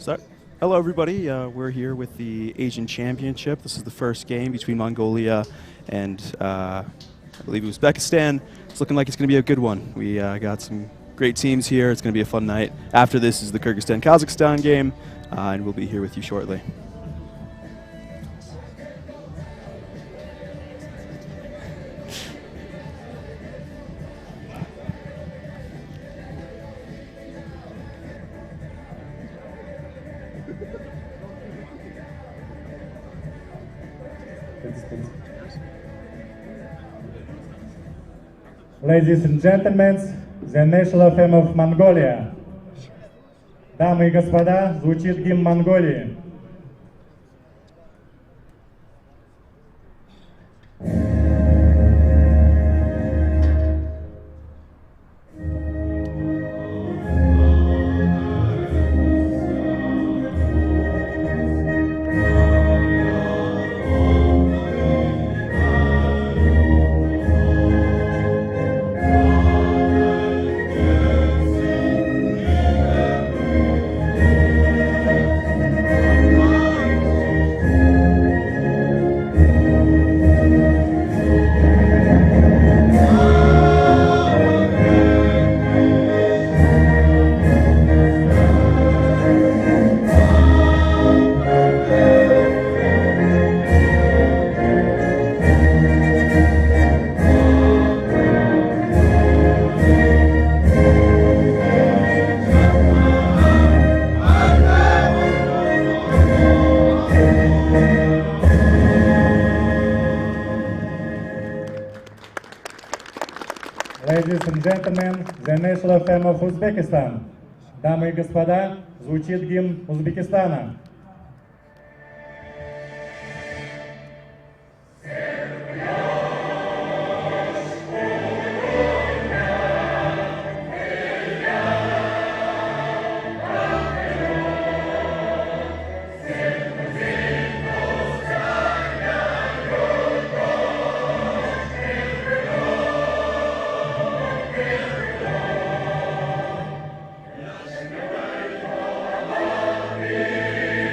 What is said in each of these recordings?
Start. Hello, everybody. We're here with the Asian Championship. This is the first game between Mongolia and I believe Uzbekistan. It's looking like it's going to be a good one. We got some great teams here. It's going to be a fun night. After this is the Kyrgyzstan-Kazakhstan game, and we'll be here with you shortly. Ladies and gentlemen, the national anthem of Mongolia. Дамы и господа, звучит гимн Монголии. Ladies and gentlemen, the national anthem of Uzbekistan. Дамы и господа, звучит гимн Узбекистана. Yeah.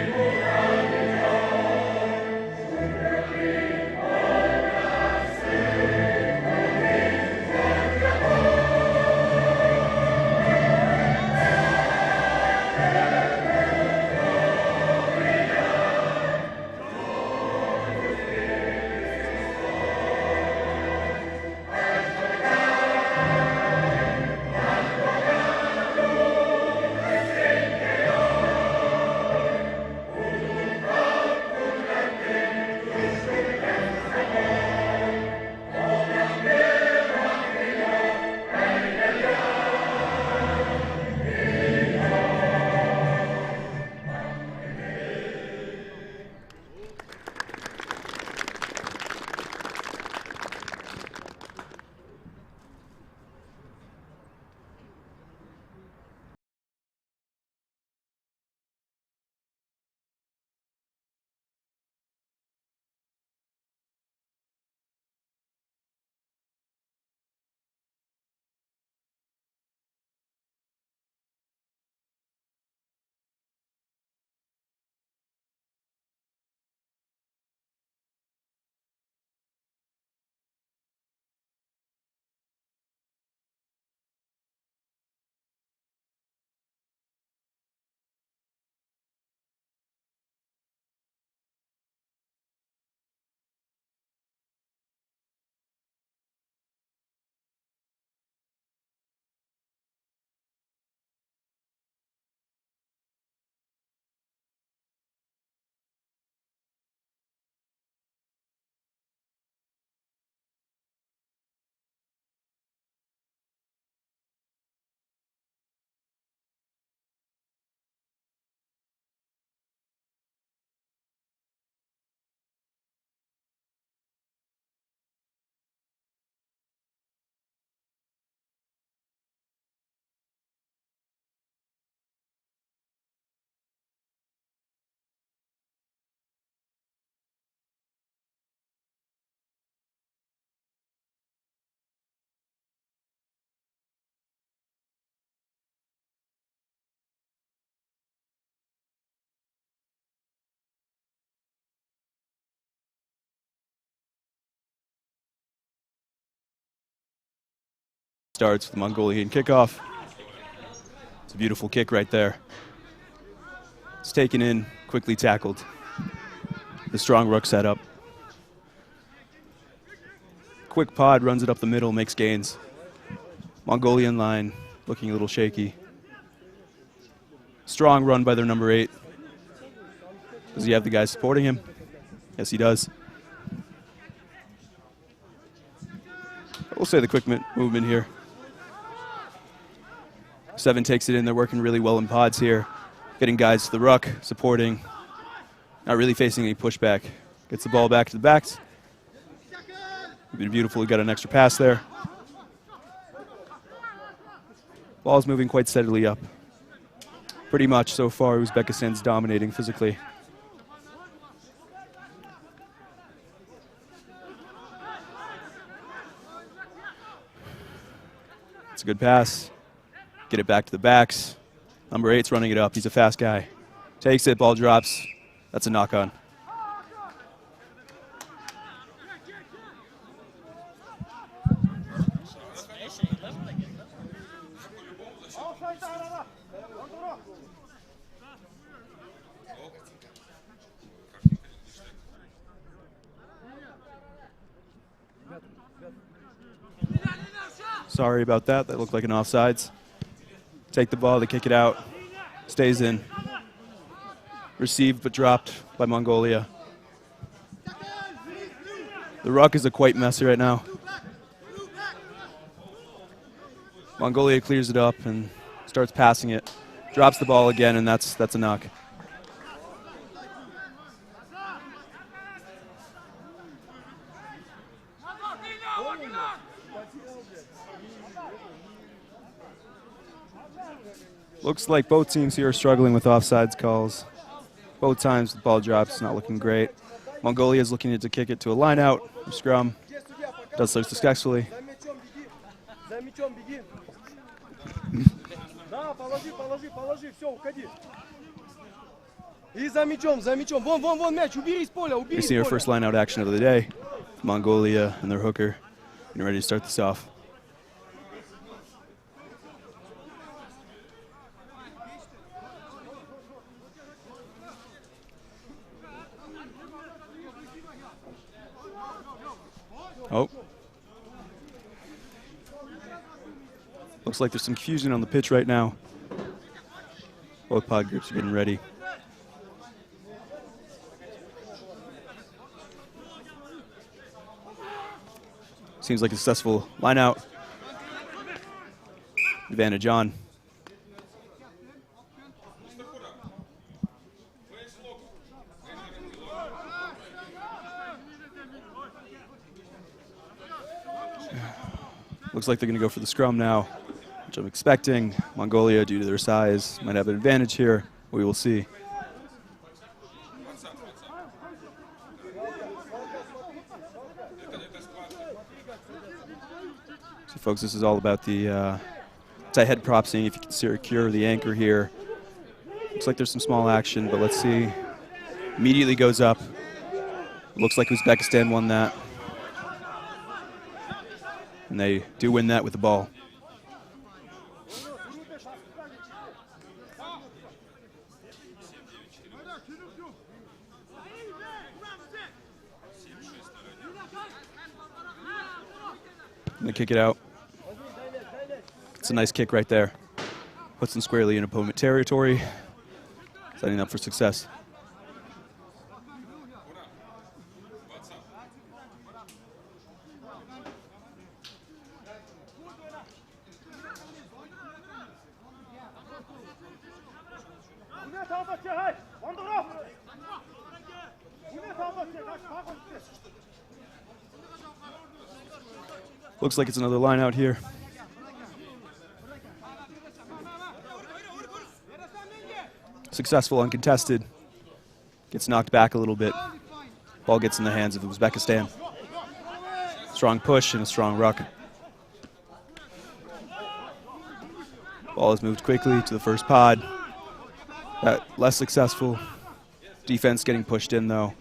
Starts with the Mongolian kickoff. It's a beautiful kick right there. It's taken in, quickly tackled. The strong ruck setup. Quick pod, runs it up the middle, makes gains. Mongolian line looking a little shaky. Strong run by their number 8. Does he have the guys supporting him? Yes, he does. We'll say the quick movement here. 7 takes it in. They're working really well in pods here. Getting guys to the ruck, supporting. Not really facing any pushback. Gets the ball back to the backs. Been beautiful. We got an extra pass there. Ball's moving quite steadily up. Pretty much so far, Uzbekistan's dominating physically. It's a good pass. Get it back to the backs. Number 8's running it up. He's a fast guy. Takes it, ball drops. That's a knock-on. Sorry about that. That looked like an offsides. Take the ball, they kick it out. Stays in. Received but dropped by Mongolia. The ruck is a quite mess right now. Mongolia clears it up and starts passing it. Drops the ball again, and that's a knock. Looks like both teams here are struggling with offsides calls. Both times the ball drops, not looking great. Mongolia is looking to kick it to a line out, or scrum. Does so successfully. We see our first line out action of the day. Mongolia and their hooker getting ready to start this off. Oh. Looks like there's some confusion on the pitch right now. Both pod groups are getting ready. Seems like a successful line out. Advantage on. Looks like they're going to go for the scrum now, which I'm expecting. Mongolia, due to their size, might have an advantage here. We will see. So, folks, this is all about the tight head prop, seeing if you can secure the anchor here. Looks like there's some small action, but let's see. Immediately goes up. Looks like Uzbekistan won that. And they do win that with the ball. And they kick it out. It's a nice kick right there. Puts them squarely in opponent territory, setting up for success. Looks like it's another line out here. Successful, uncontested. Gets knocked back a little bit. Ball gets in the hands of Uzbekistan. Strong push and a strong ruck. Ball is moved quickly to the first pod. That less successful. Defense getting pushed in though.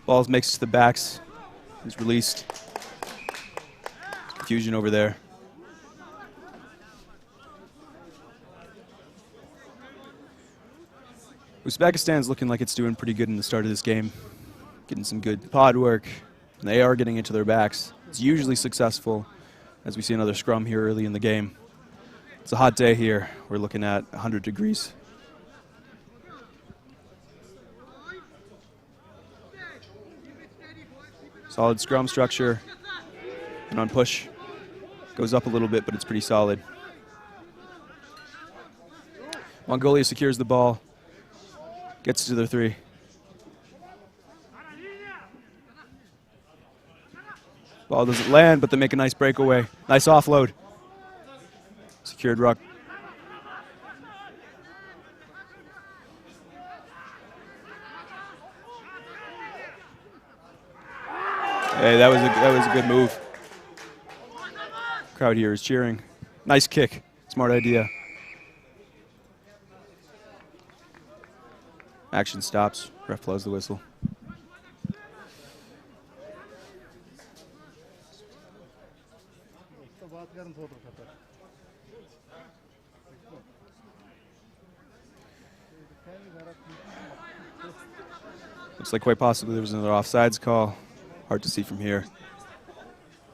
Ball's mixed to the backs. He's released. Confusion over there. Uzbekistan's looking like it's doing pretty good in the start of this game. Getting some good pod work. And they are getting into their backs. It's usually successful, as we see another scrum here early in the game. It's a hot day here. We're looking at 100 degrees. Solid scrum structure. And on push, goes up a little bit, but it's pretty solid. Mongolia secures the ball. Gets to their 3. Ball doesn't land, but they make a nice breakaway. Nice offload. Secured ruck. Hey, that was a good move. Crowd here is cheering. Nice kick. Smart idea. Action stops. Ref blows the whistle. Looks like quite possibly there was another offsides call. Hard to see from here.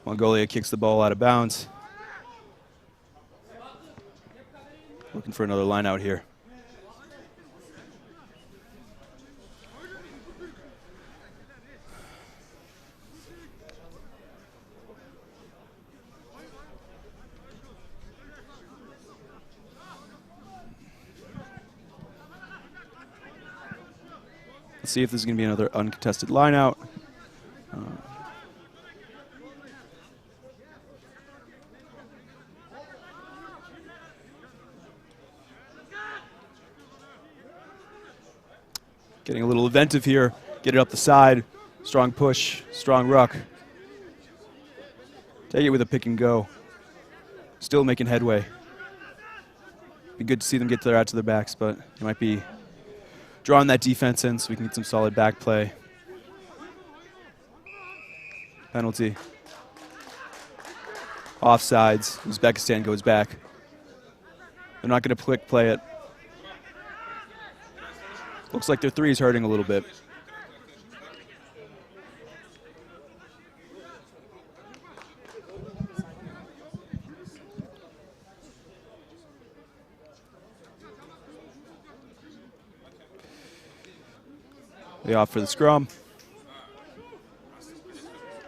Mongolia kicks the ball out of bounds. Looking for another line out here. Let's see if this is going to be another uncontested line out. Getting a little inventive here. Get it up the side. Strong push, strong ruck. Take it with a pick and go. Still making headway. Be good to see them get out to their backs, but it might be drawing that defense in so we can get some solid back play. Penalty. Offsides. Uzbekistan goes back. They're not going to quick play it. Looks like their 3 is hurting a little bit. They opt for the scrum.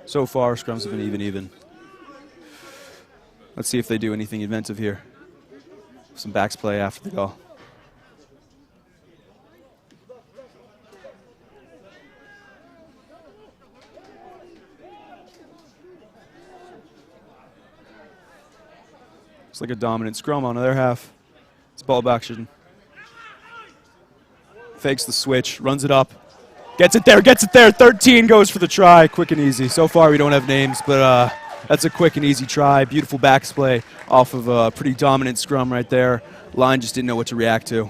So far, scrums have been even. Let's see if they do anything inventive here. Some backs play after the goal. Looks like a dominant scrum on their half. It's ball back action. Fakes the switch, runs it up. Gets it there. 13 goes for the try. Quick and easy. So far we don't have names, but that's a quick and easy try. Beautiful backs play off of a pretty dominant scrum right there. Line just didn't know what to react to.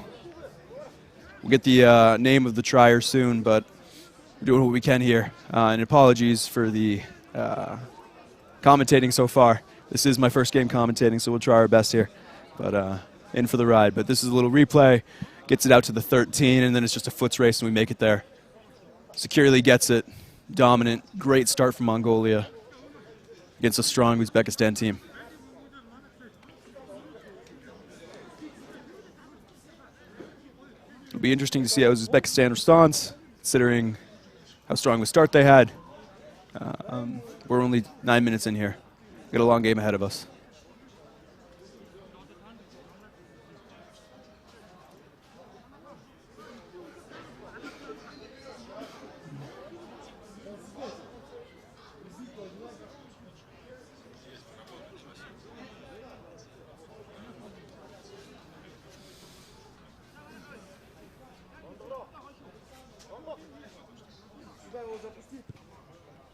We'll get the name of the trier soon, but we're doing what we can here. And apologies for the commentating so far. This is my first game commentating, so we'll try our best here. But in for the ride. But this is a little replay. Gets it out to the 13, and then it's just a foots race, and we make it there. Securely gets it. Dominant. Great start from Mongolia against a strong Uzbekistan team. It'll be interesting to see how Uzbekistan responds, considering how strong of a start they had. We're only 9 minutes in here. We've got a long game ahead of us.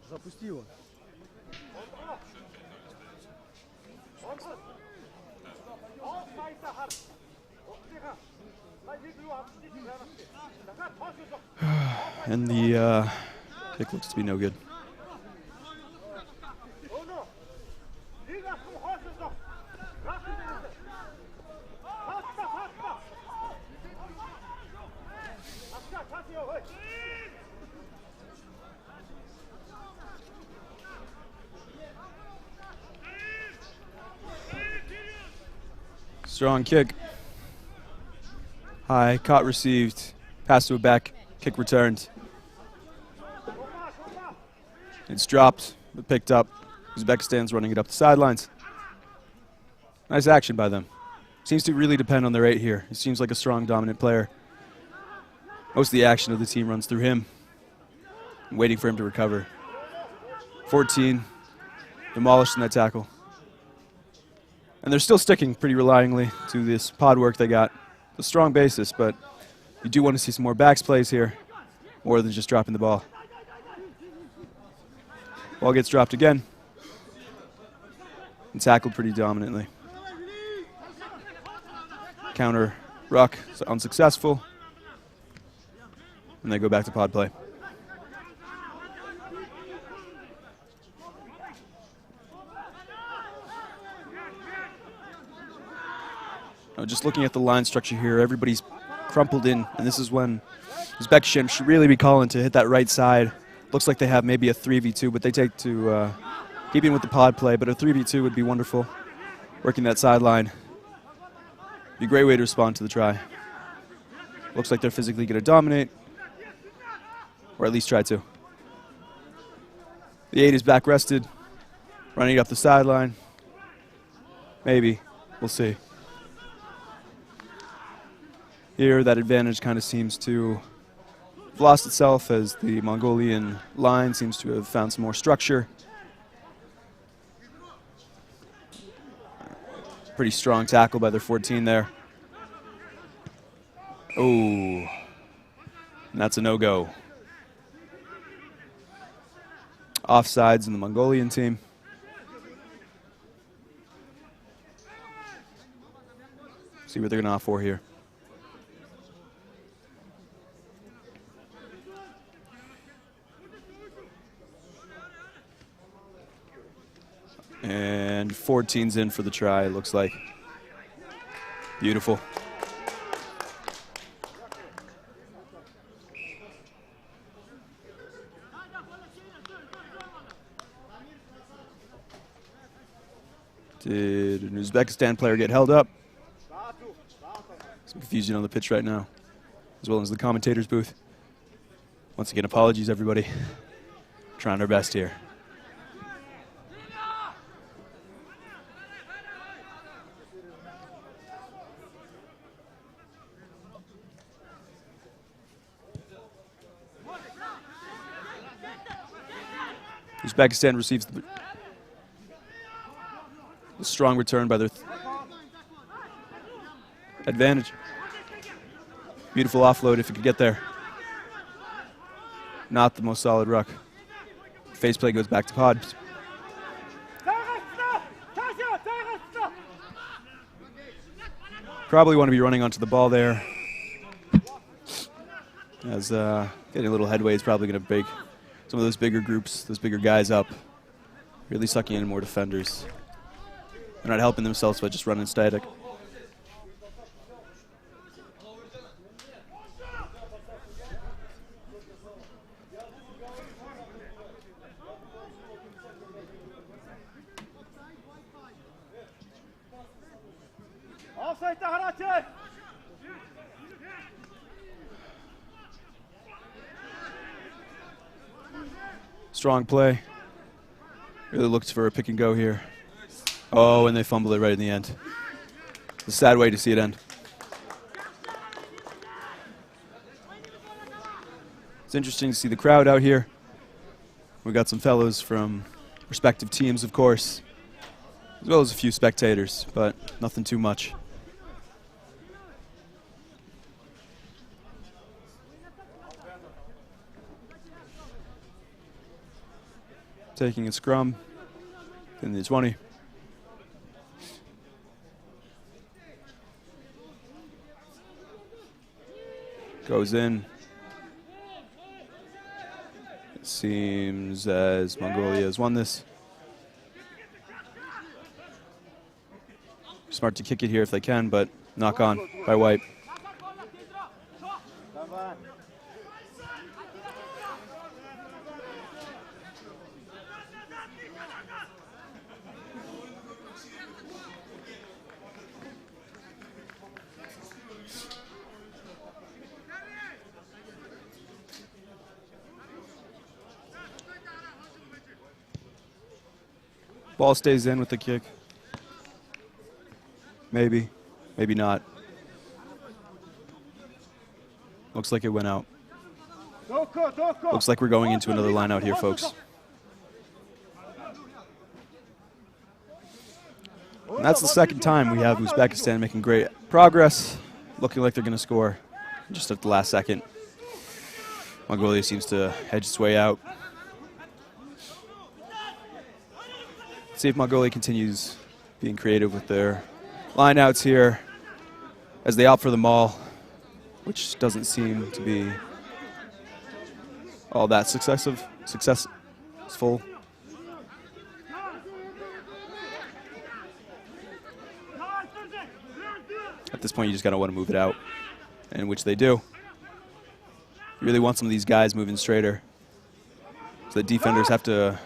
Запусти его. And the kick looks to be no good. Strong kick. High, caught, received. Pass to a back, kick returned. It's dropped, but picked up. Uzbekistan's running it up the sidelines. Nice action by them. Seems to really depend on their 8 here. He seems like a strong, dominant player. Most of the action of the team runs through him. I'm waiting for him to recover. 14, demolished in that tackle. And they're still sticking pretty reliably to this pod work they got. A strong basis, but you do want to see some more backs plays here, more than just dropping the ball. Ball gets dropped again and tackled pretty dominantly. Counter ruck is unsuccessful, and they go back to pod play. Just looking at the line structure here, everybody's crumpled in, and this is when Uzbekistan should really be calling to hit that right side. Looks like they have maybe a 3v2, but they take to keeping with the pod play, but a 3v2 would be wonderful. Working that sideline. Be a great way to respond to the try. Looks like they're physically going to dominate, or at least try to. The 8 is back rested, running up the sideline. Maybe. We'll see. Here, that advantage kind of seems to have lost itself as the Mongolian line seems to have found some more structure. Pretty strong tackle by their 14 there. Oh, and that's a no-go. Offsides in the Mongolian team. See what they're going to opt for here. And 14's in for the try, it looks like. Beautiful. Did an Uzbekistan player get held up? Some confusion on the pitch right now, as well as the commentator's booth. Once again, apologies, everybody. Trying our best here. Uzbekistan receives the strong return by their advantage. Beautiful offload if it could get there. Not the most solid ruck. Face play goes back to pods. Probably want to be running onto the ball there, as getting a little headway is probably going to break some of those bigger groups, those bigger guys up, really sucking in more defenders. They're not helping themselves by just running static. Strong play. Really looked for a pick and go here. Oh, and they fumble it right in the end. It's a sad way to see it end. It's interesting to see the crowd out here. We got some fellows from respective teams, of course, as well as a few spectators, but nothing too much. Taking a scrum in the 20. Goes in. It seems as Mongolia has won this. Smart to kick it here if they can, but knock on by White. Ball stays in with the kick. Maybe. Maybe not. Looks like it went out. Looks like we're going into another line out here, folks. And that's the second time we have Uzbekistan making great progress, looking like they're going to score just at the last second. Mongolia seems to hedge its way out. Let's see if Mongolia continues being creative with their lineouts here as they opt for the maul, which doesn't seem to be all that successful. At this point, you just gotta want to move it out, and which they do. You really want some of these guys moving straighter, so the defenders have to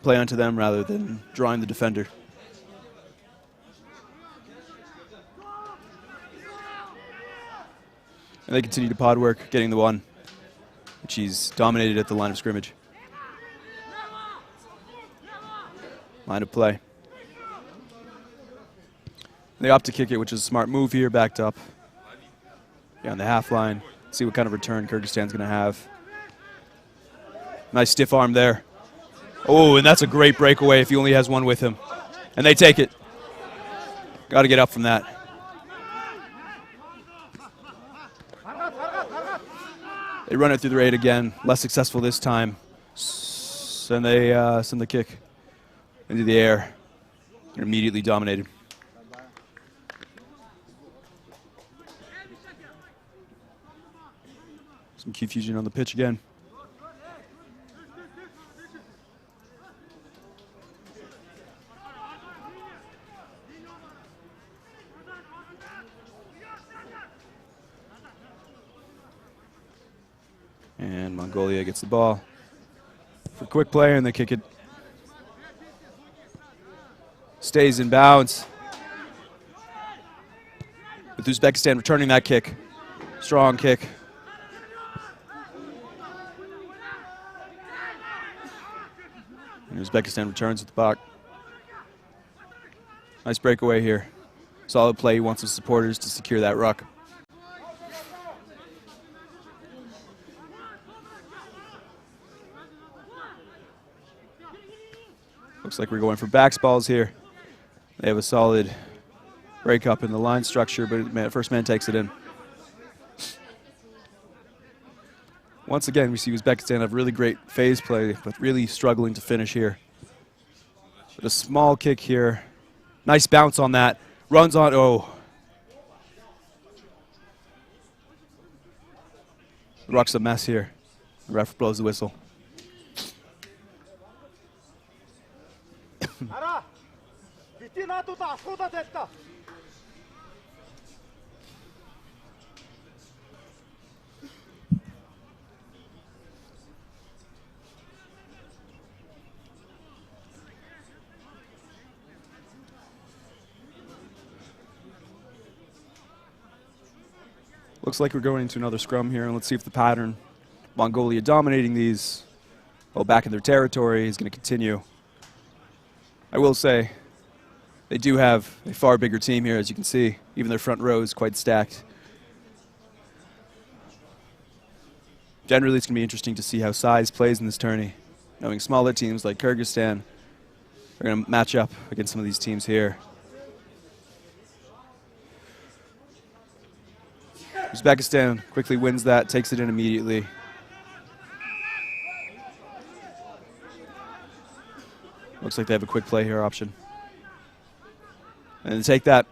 play onto them rather than drawing the defender. And they continue to pod work, getting the one, which he's dominated at the line of scrimmage. Line of play. They opt to kick it, which is a smart move here, backed up. Yeah, on the half line. See what kind of return Kyrgyzstan's going to have. Nice stiff arm there. Oh, and that's a great breakaway if he only has one with him. And they take it. Got to get up from that. They run it through the raid again. Less successful this time. And they send the kick into the air. They're immediately dominated. Some confusion on the pitch again. And Mongolia gets the ball for quick play, and they kick it. Stays in bounds. With Uzbekistan returning that kick. Strong kick. And Uzbekistan returns with the puck. Nice breakaway here. Solid play. He wants his supporters to secure that ruck. Looks like we're going for backs balls here. They have a solid break up in the line structure, but first man takes it in. Once again, we see Uzbekistan have really great phase play, but really struggling to finish here. But a small kick here. Nice bounce on that. Runs on, oh. The ruck's a mess here. The ref blows the whistle. Looks like we're going into another scrum here, and let's see if the pattern, Mongolia dominating these, well, back in their territory, is going to continue. I will say, they do have a far bigger team here, as you can see. Even their front row is quite stacked. Generally, it's going to be interesting to see how size plays in this tourney. Knowing smaller teams like Kyrgyzstan are going to match up against some of these teams here. Uzbekistan quickly wins that, takes it in immediately. Looks like they have a quick play here option. And they take that,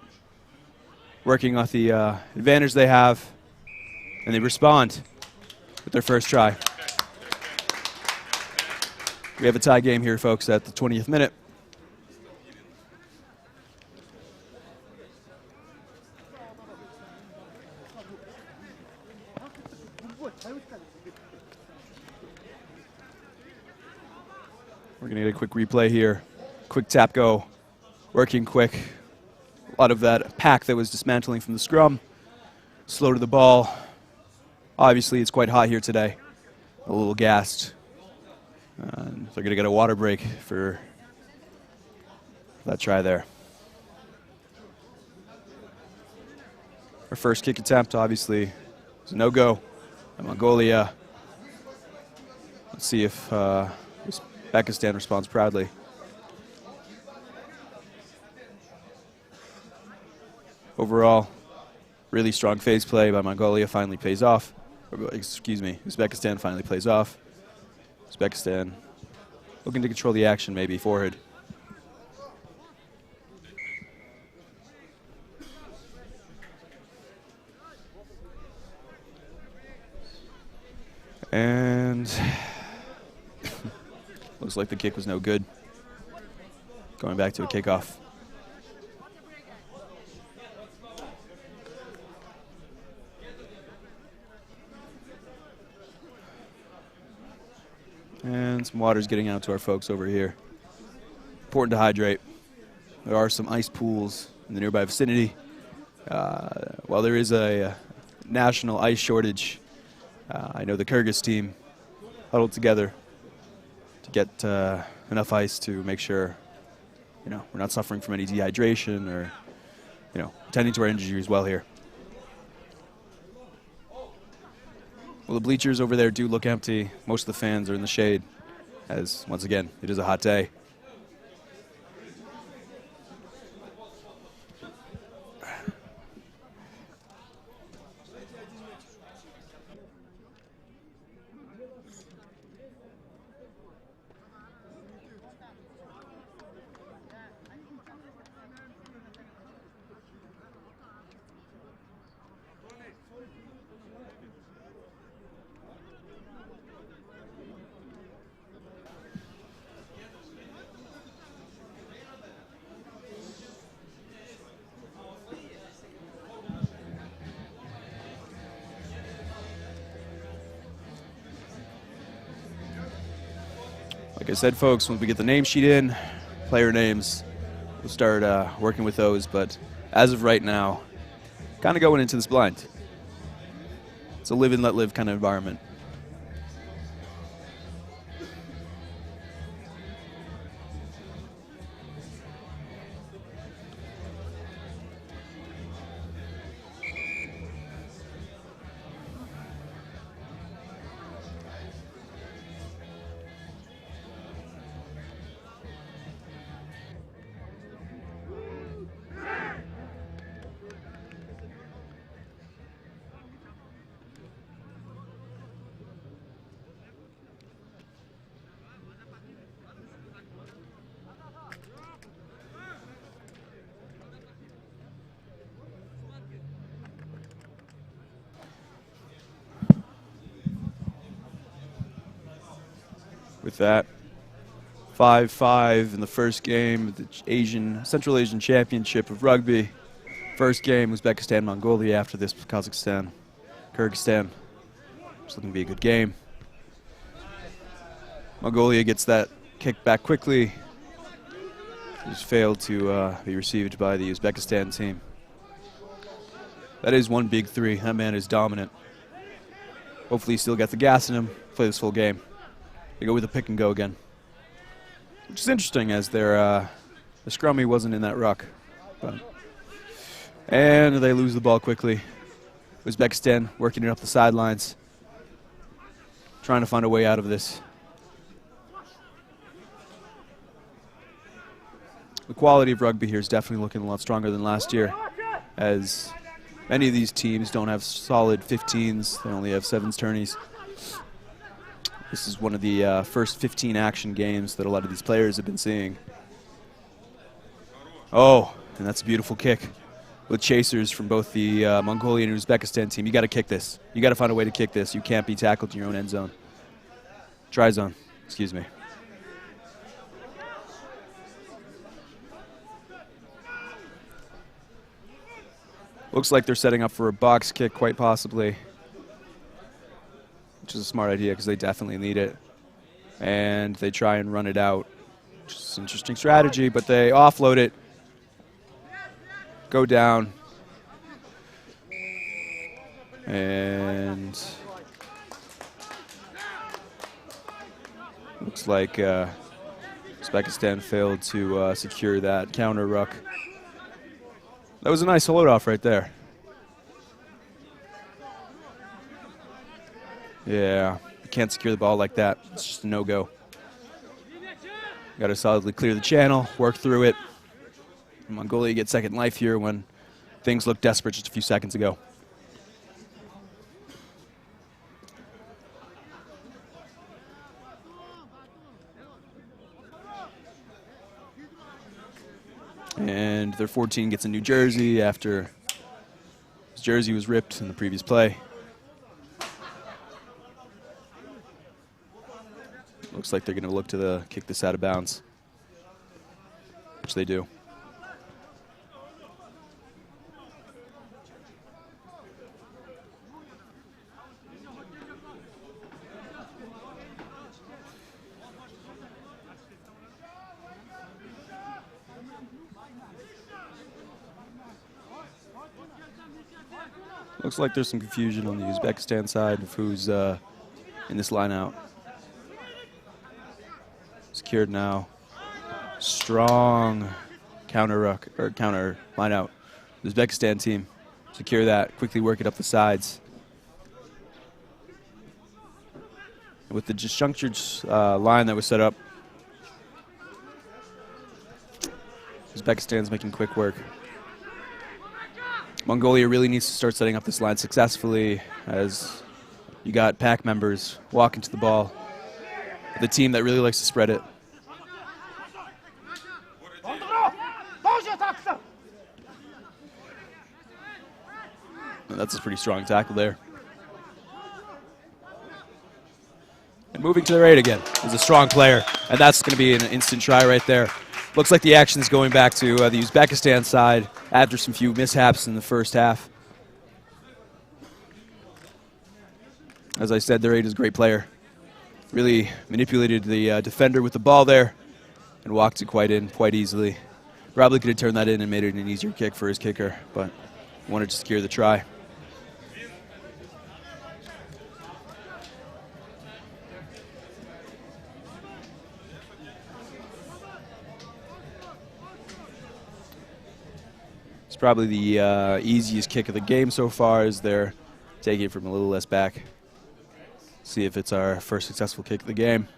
working off the advantage they have, and they respond with their first try. We have a tie game here, folks, at the 20th minute. We're going to get a quick replay here. Quick tap go. Working quick. A lot of that pack that was dismantling from the scrum. Slow to the ball. Obviously, it's quite hot here today. A little gassed. They're going to get a water break for that try there. Our first kick attempt, obviously, was a no-go by Mongolia. Let's see if Uzbekistan responds proudly. Overall, really strong phase play by Mongolia finally pays off. Excuse me, Uzbekistan finally plays off. Uzbekistan looking to control the action, maybe forward. And looks like the kick was no good. Going back to a kickoff. And some water's getting out to our folks over here. Important to hydrate. There are some ice pools in the nearby vicinity. While there is a national ice shortage, I know the Kyrgyz team huddled together to get enough ice to make sure, we're not suffering from any dehydration or, tending to our injuries well here. Well, the bleachers over there do look empty. Most of the fans are in the shade, as, once again, it is a hot day. Like I said, folks, when we get the name sheet in, player names, we'll start working with those. But as of right now, kind of going into this blind. It's a live and let live kind of environment. With that, 5-5 in the first game of the Central Asian Championship of Rugby. First game, Uzbekistan, Mongolia. After this, Kazakhstan, Kyrgyzstan. It's looking to be a good game. Mongolia gets that kick back quickly. Just failed to be received by the Uzbekistan team. That is one big three. That man is dominant. Hopefully he still got the gas in him. Play this full game. They go with a pick and go again. Which is interesting, as the scrummy wasn't in that ruck. And they lose the ball quickly. Uzbekistan working it up the sidelines. Trying to find a way out of this. The quality of rugby here is definitely looking a lot stronger than last year, as many of these teams don't have solid 15s. They only have 7s tourneys. This is one of the first 15 action games that a lot of these players have been seeing. Oh, and that's a beautiful kick with chasers from both the Mongolian and Uzbekistan team. You got to kick this. You got to find a way to kick this. You can't be tackled in your own end zone. Try zone, excuse me. Looks like they're setting up for a box kick, quite possibly, which is a smart idea because they definitely need it. And they try and run it out, which is an interesting strategy, but they offload it, go down, and looks like Uzbekistan failed to secure that counter ruck. That was a nice load off right there. Yeah, you can't secure the ball like that. It's just a no-go. Got to solidly clear the channel, work through it. Mongolia gets second life here when things looked desperate just a few seconds ago. And their 14 gets a new jersey after his jersey was ripped in the previous play. Looks like they're going to look to kick this out of bounds, which they do. Looks like there's some confusion on the Uzbekistan side of who's in this line out. Secured now. Strong counter ruck or counter line out. The Uzbekistan team secure that, quickly work it up the sides. And with the disjunctured line that was set up, Uzbekistan's making quick work. Mongolia really needs to start setting up this line successfully as you got pack members walking to the ball. The team that really likes to spread it. And that's a pretty strong tackle there. And moving to the right again is a strong player, and that's going to be an instant try right there. Looks like the action is going back to the Uzbekistan side after some few mishaps in the first half. As I said, their 8 is a great player. Really manipulated the defender with the ball there and walked it quite easily. Probably could have turned that in and made it an easier kick for his kicker, but wanted to secure the try. It's probably the easiest kick of the game so far as they're taking it from a little less back. See if it's our first successful kick of the game.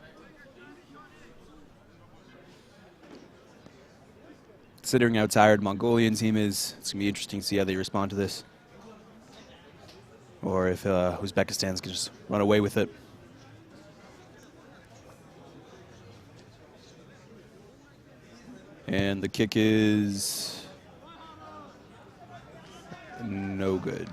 Considering how tired Mongolian team is, it's going to be interesting to see how they respond to this. Or if Uzbekistan's going to just run away with it. And the kick is no good.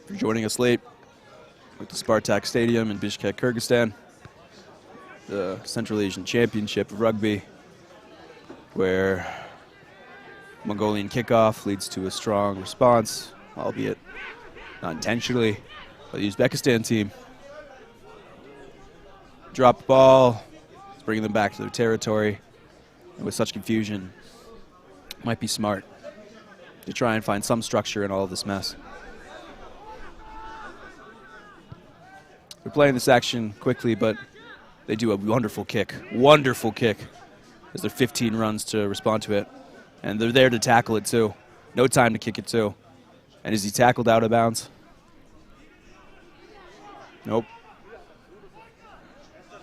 For joining us late with the Spartak Stadium in Bishkek, Kyrgyzstan, the Central Asian Championship of Rugby, where Mongolian kickoff leads to a strong response, albeit not intentionally, by the Uzbekistan team. Drop the ball, it's bringing them back to their territory, and with such confusion, it might be smart to try and find some structure in all of this mess. We're playing this action quickly, but they do a wonderful kick, as there are 15 runs to respond to it. And they're there to tackle it, too. No time to kick it, too. And is he tackled out of bounds? Nope.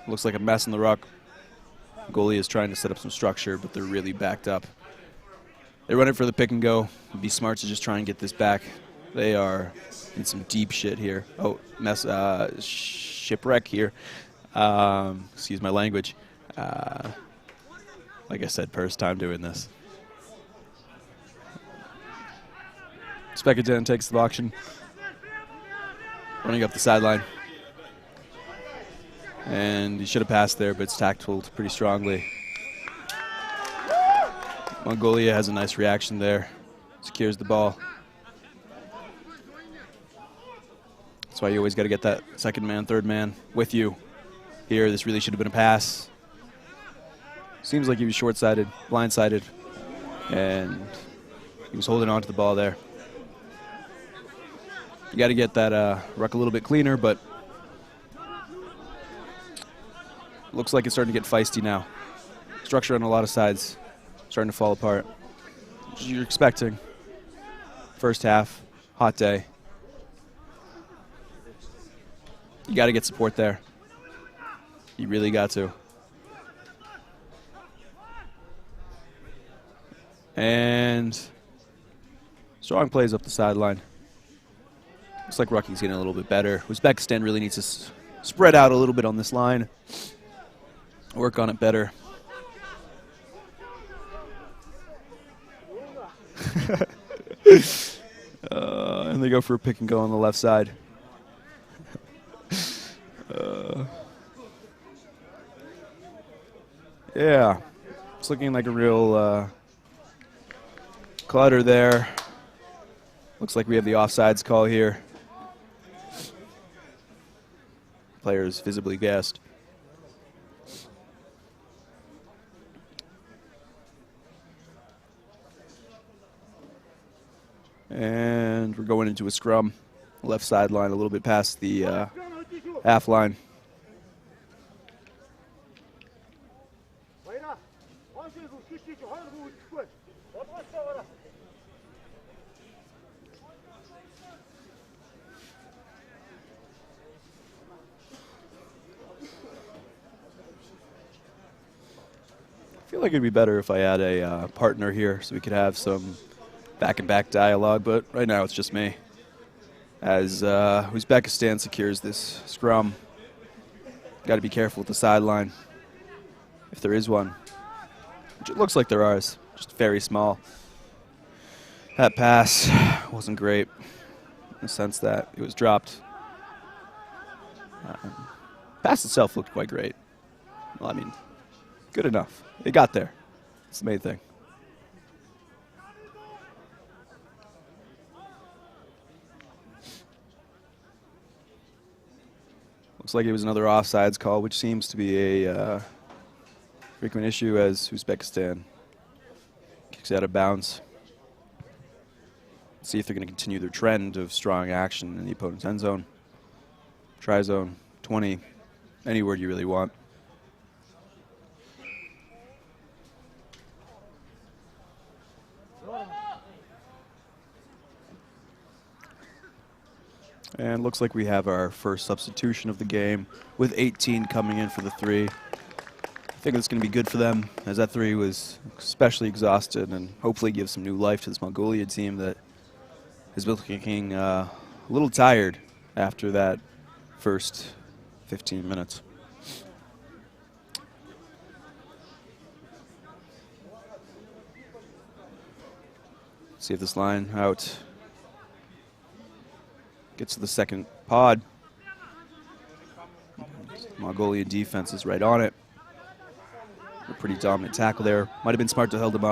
Looks like a mess in the ruck. Goalie is trying to set up some structure, but they're really backed up. They run it for the pick and go. It'd be smart to just try and get this back. They are in some deep shit here. Oh, shipwreck here. Excuse my language. Like I said, first time doing this. Uzbekistan takes the action. Running up the sideline. And he should have passed there, but it's tackled pretty strongly. Mongolia has a nice reaction there. Secures the ball. That's why you always got to get that second man, third man with you. Here, this really should have been a pass. Seems like he was short-sided, blind-sided, and he was holding on to the ball there. You got to get that ruck a little bit cleaner, but looks like it's starting to get feisty now. Structure on a lot of sides starting to fall apart. Which you're expecting. First half, hot day. You got to get support there. You really got to. And strong plays up the sideline. Looks like Rucky's getting a little bit better. Uzbekistan really needs to spread out a little bit on this line. Work on it better. And they go for a pick and go on the left side. Yeah, it's looking like a real clutter there. Looks like we have the offsides call here. Players visibly gassed. And we're going into a scrum. Left sideline, a little bit past the half line. I feel like it'd be better if I had a partner here so we could have some back-and-back dialogue, but right now it's just me. As Uzbekistan secures this scrum, got to be careful with the sideline, if there is one, which it looks like there is, just very small. That pass wasn't great in the sense that it was dropped. Pass itself looked quite great. Well, I mean, good enough. It got there. It's the main thing. Looks like it was another offsides call, which seems to be a frequent issue as Uzbekistan kicks out of bounds. See if they're going to continue their trend of strong action in the opponent's end zone. Try zone, 20, any word you really want. And looks like we have our first substitution of the game with 18 coming in for the 3. I think it's going to be good for them as that 3 was especially exhausted and hopefully give some new life to this Mongolia team that has been looking a little tired after that first 15 minutes. See if this line out gets to the second pod. Mongolian defense is right on it. A pretty dominant tackle there. Might have been smart to hold him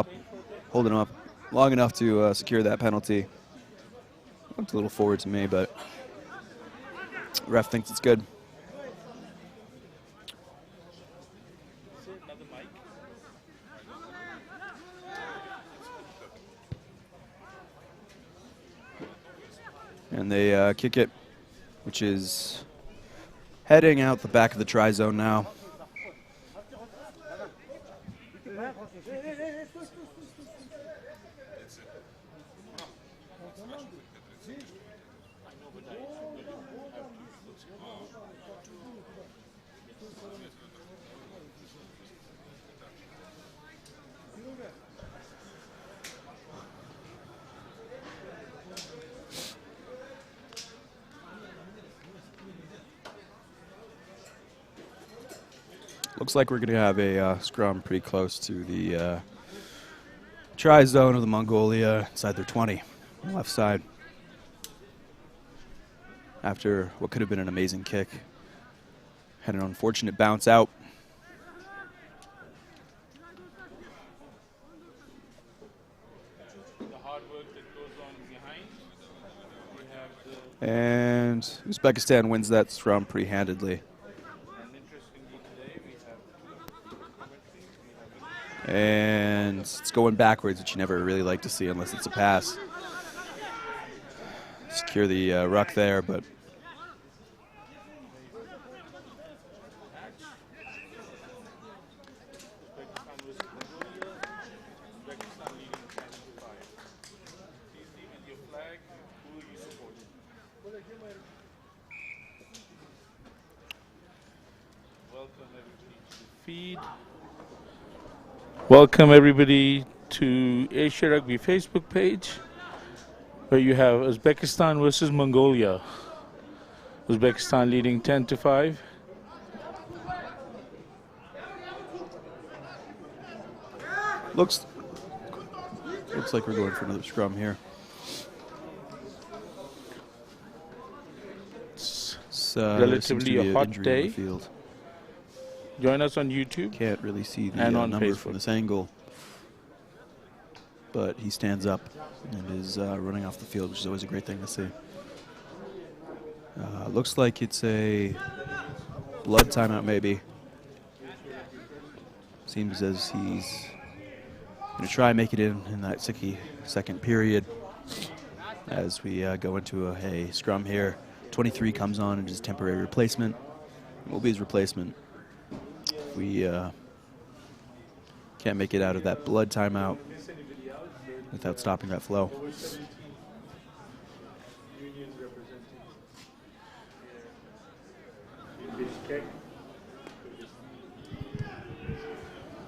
up long enough to secure that penalty. Looked a little forward to me, but the ref thinks it's good. And they kick it, which is heading out the back of the try zone now. Looks like we're going to have a scrum pretty close to the try zone of the Mongolia inside their 20, on the left side. After what could have been an amazing kick. Had an unfortunate bounce out. And Uzbekistan wins that scrum pretty handedly. And it's going backwards, which you never really like to see unless it's a pass. Secure the ruck there, but feed. Welcome everybody to Asia Rugby Facebook page, where you have Uzbekistan versus Mongolia. Uzbekistan leading 10-5. looks like we're going for another scrum here. It's Relatively relatively a hot day. Field. Join us on YouTube. Can't really see the And on number Facebook. from this angle, but he stands up and is running off the field, which is always a great thing to see. Looks like it's a blood timeout, maybe. Seems as he's going to try and make it in that second period as we go into a scrum here. 23 comes on and is temporary replacement. Will be his replacement. We can't make it out of that blood timeout without stopping that flow.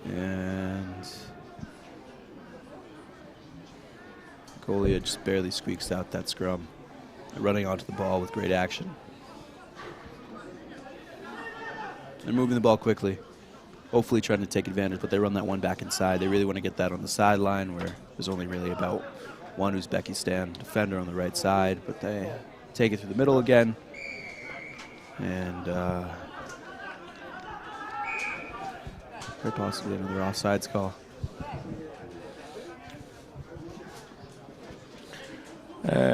And Mongolia just barely squeaks out that scrum. They're running onto the ball with great action. They're moving the ball quickly, hopefully trying to take advantage, but they run that one back inside. They really want to get that on the sideline where there's only really about one Uzbekistan defender on the right side, but they take it through the middle again. And very possibly another offsides call.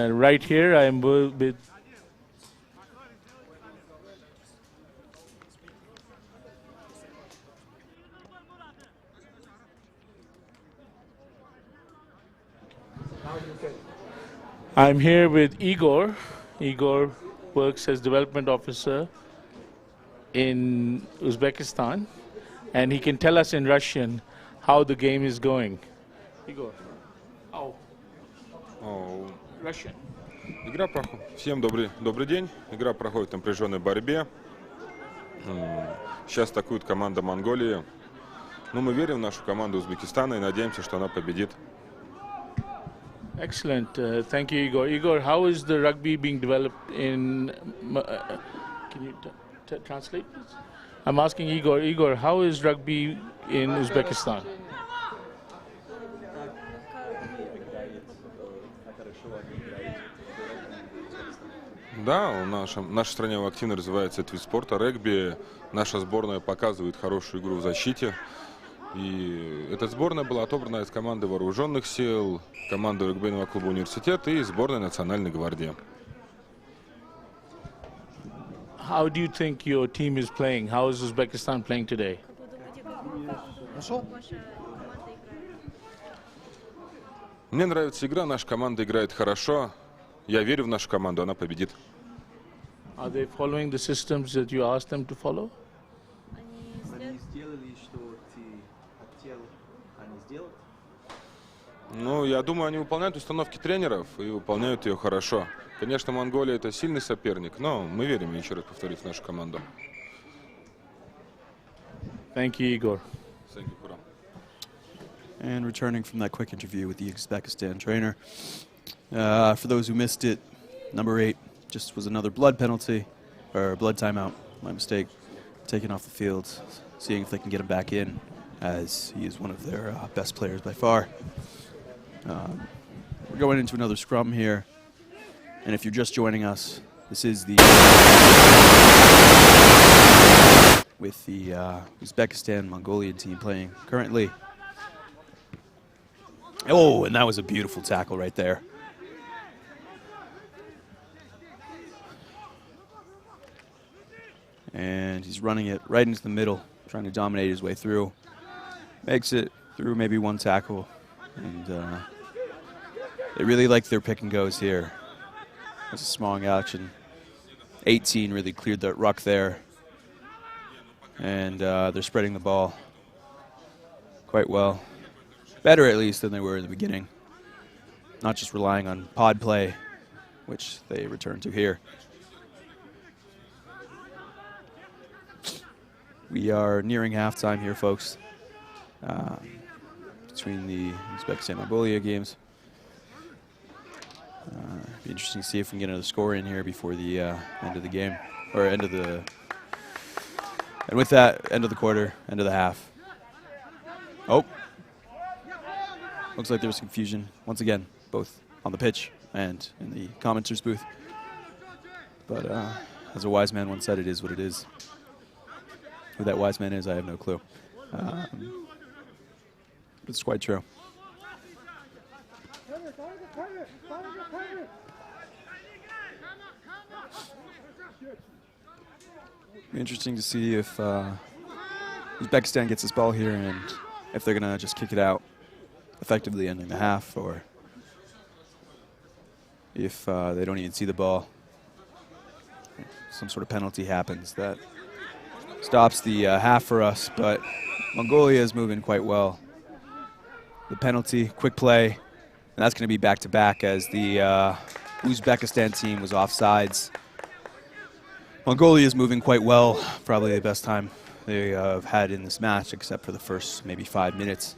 Right here, I'm with I'm here with Igor. Igor works as development officer in Uzbekistan, and he can tell us in Russian how the game is going. Igor, how? Russian. Игра проходит. Всем добрый день. Игра проходит в напряженной борьбе. Сейчас атакует команда Монголии. Но мы верим в нашу команду Узбекистана и надеемся, что она победит. Excellent. Thank you, Igor. Igor, how is the rugby being developed in... can you translate, please? I'm asking Igor. Igor, how is rugby in Uzbekistan? Да, в нашей стране активно развивается этот вид спорта, регби. Наша сборная показывает хорошую игру в защите. И эта сборная была отобрана из команды вооруженных сил, команды регбийного клуба «Университет» и сборной национальной гвардии. How do you think your team is playing? How is Uzbekistan playing today? Мне нравится игра, наша команда играет хорошо. Я верю в нашу команду, она победит. Are they following the systems that you asked them to follow? Они сделали, что ты хотел они сделать? Ну, я думаю, они выполняют установки тренеров и выполняют ее хорошо. Конечно, Монголия — это сильный соперник, но мы верим, еще раз повторив, в нашу команду. Thank you, Igor. Thank you, Kuram. And returning from that quick interview with the Uzbekistan trainer. For those who missed it, number 8 just was another blood penalty, or blood timeout, my mistake, taken off the field, seeing if they can get him back in, as he is one of their best players by far. We're going into another scrum here, and if you're just joining us, this is the with the Uzbekistan Mongolian team playing currently. Oh, and that was a beautiful tackle right there. And he's running it right into the middle, trying to dominate his way through. Makes it through maybe one tackle. And they really like their pick and goes here. It's a strong action. 18 really cleared that ruck there. And they're spreading the ball quite well. Better at least than they were in the beginning. Not just relying on pod play, which they return to here. We are nearing halftime here, folks, between the Uzbekistan-Mongolia games. Be interesting to see if we can get another score in here before the end of the game, or end of the, and with that, end of the quarter, end of the half. Oh, looks like there was confusion once again, both on the pitch and in the commenters booth. But as a wise man once said, it is what it is. Who that wise man is, I have no clue. It's quite true. Be interesting to see if Uzbekistan gets this ball here and if they're going to just kick it out, effectively ending the half, or if they don't even see the ball. Some sort of penalty happens that stops the half for us, but Mongolia is moving quite well. The penalty, quick play, and that's going to be back-to-back as the Uzbekistan team was offsides. Mongolia is moving quite well, probably the best time they have had in this match, except for the first maybe 5 minutes.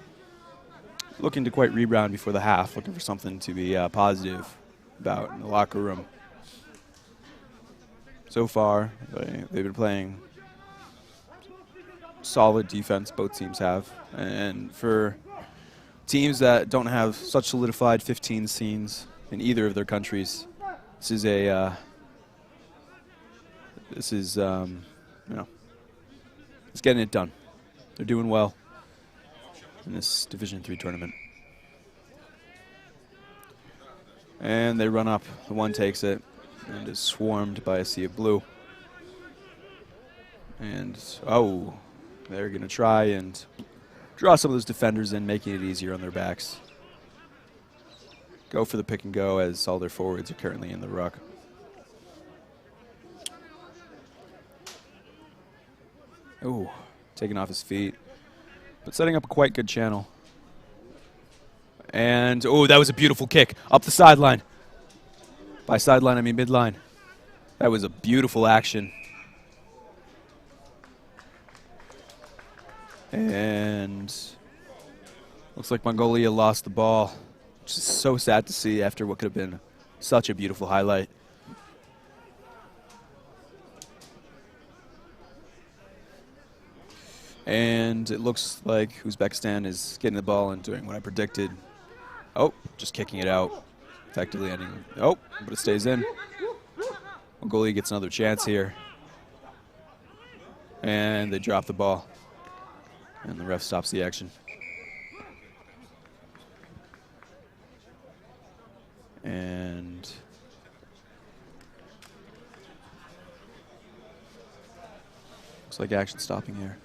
Looking to quite rebound before the half, looking for something to be positive about in the locker room. So far, they've been playing solid defense, both teams have. And for teams that don't have such solidified 15 scenes in either of their countries, this is a, you know, it's getting it done. They're doing well in this Division III tournament. And they run up. The one takes it and is swarmed by a sea of blue. And, oh, they're going to try and draw some of those defenders in, making it easier on their backs. Go for the pick and go as all their forwards are currently in the ruck. Oh, taking off his feet, but setting up a quite good channel. And, oh, that was a beautiful kick up the sideline. By sideline, I mean midline. That was a beautiful action. And looks like Mongolia lost the ball, which is so sad to see after what could have been such a beautiful highlight. And it looks like Uzbekistan is getting the ball and doing what I predicted. Oh, just kicking it out, effectively ending. Oh, but it stays in. Mongolia gets another chance here. And they drop the ball. And the ref stops the action. And looks like action stopping here.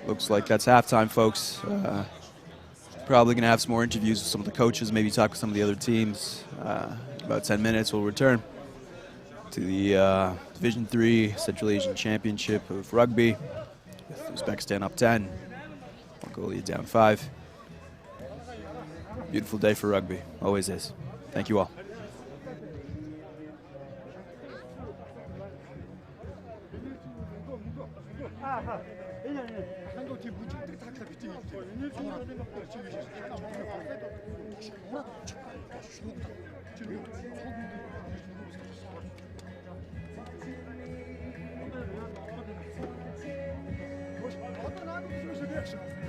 Looks like that's halftime, folks. Probably going to have some more interviews with some of the coaches, maybe talk with some of the other teams. About 10 minutes, we'll return to the Division III Central Asian Championship of Rugby, with Uzbekistan up 10, Mongolia down 5. Beautiful day for rugby, always is. Thank you all.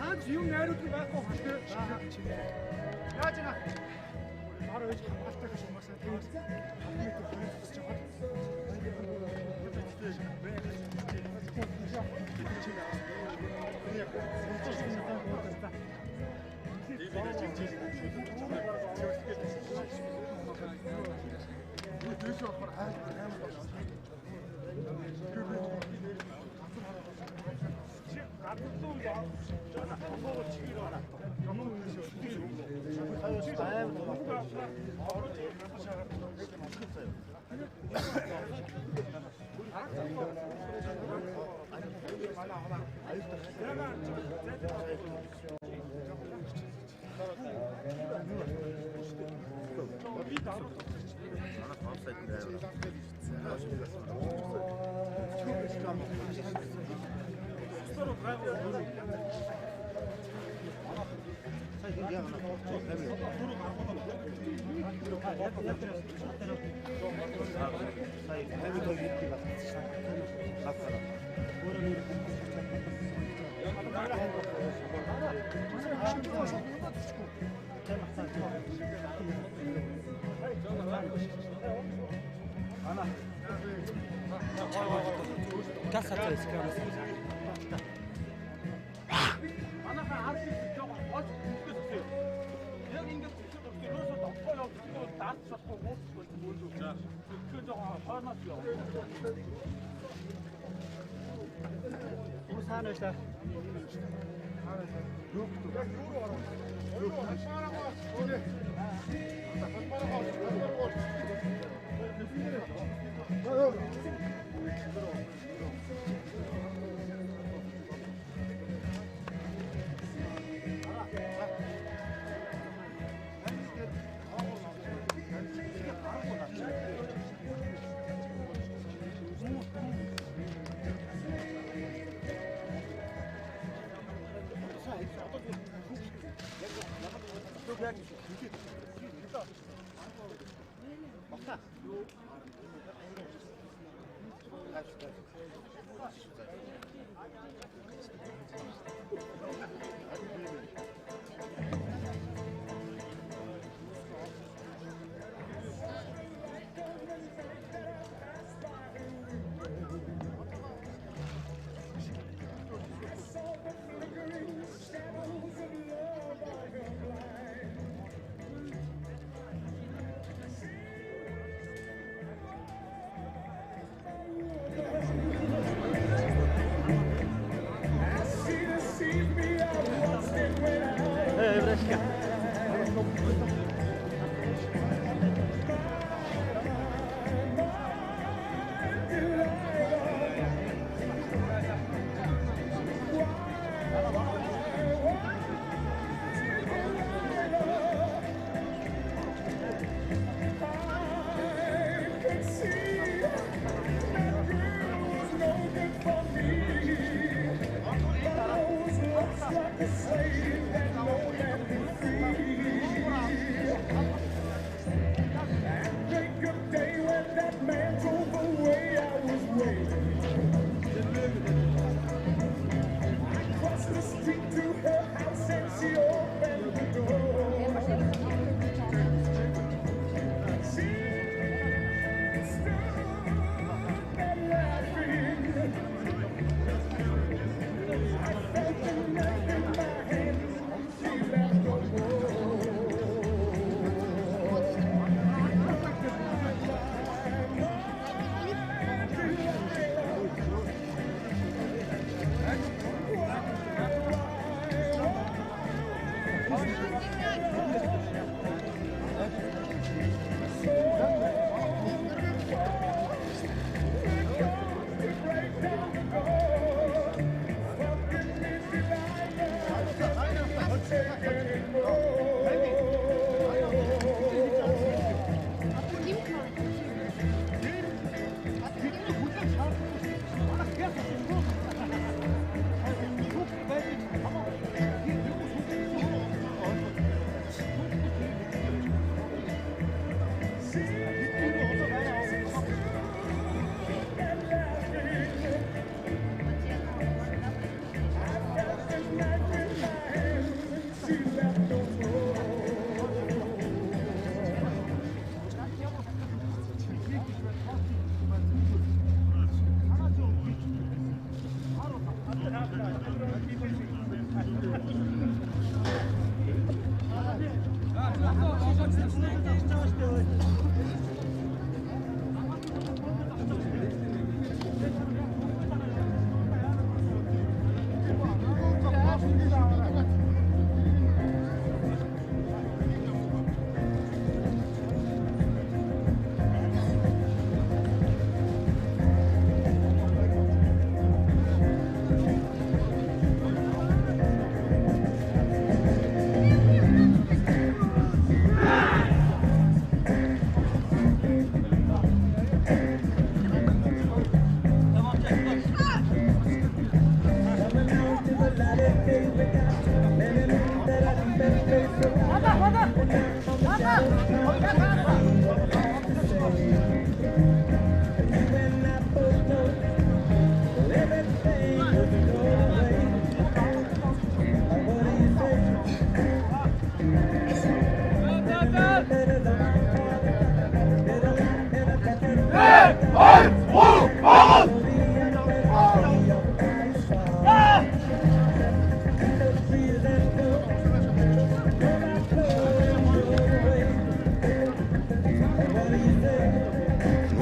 아주 용 내려도 갖고 갈게. 야지나. 바로 이제 왔다 가서 마사 되겠지. Thank you.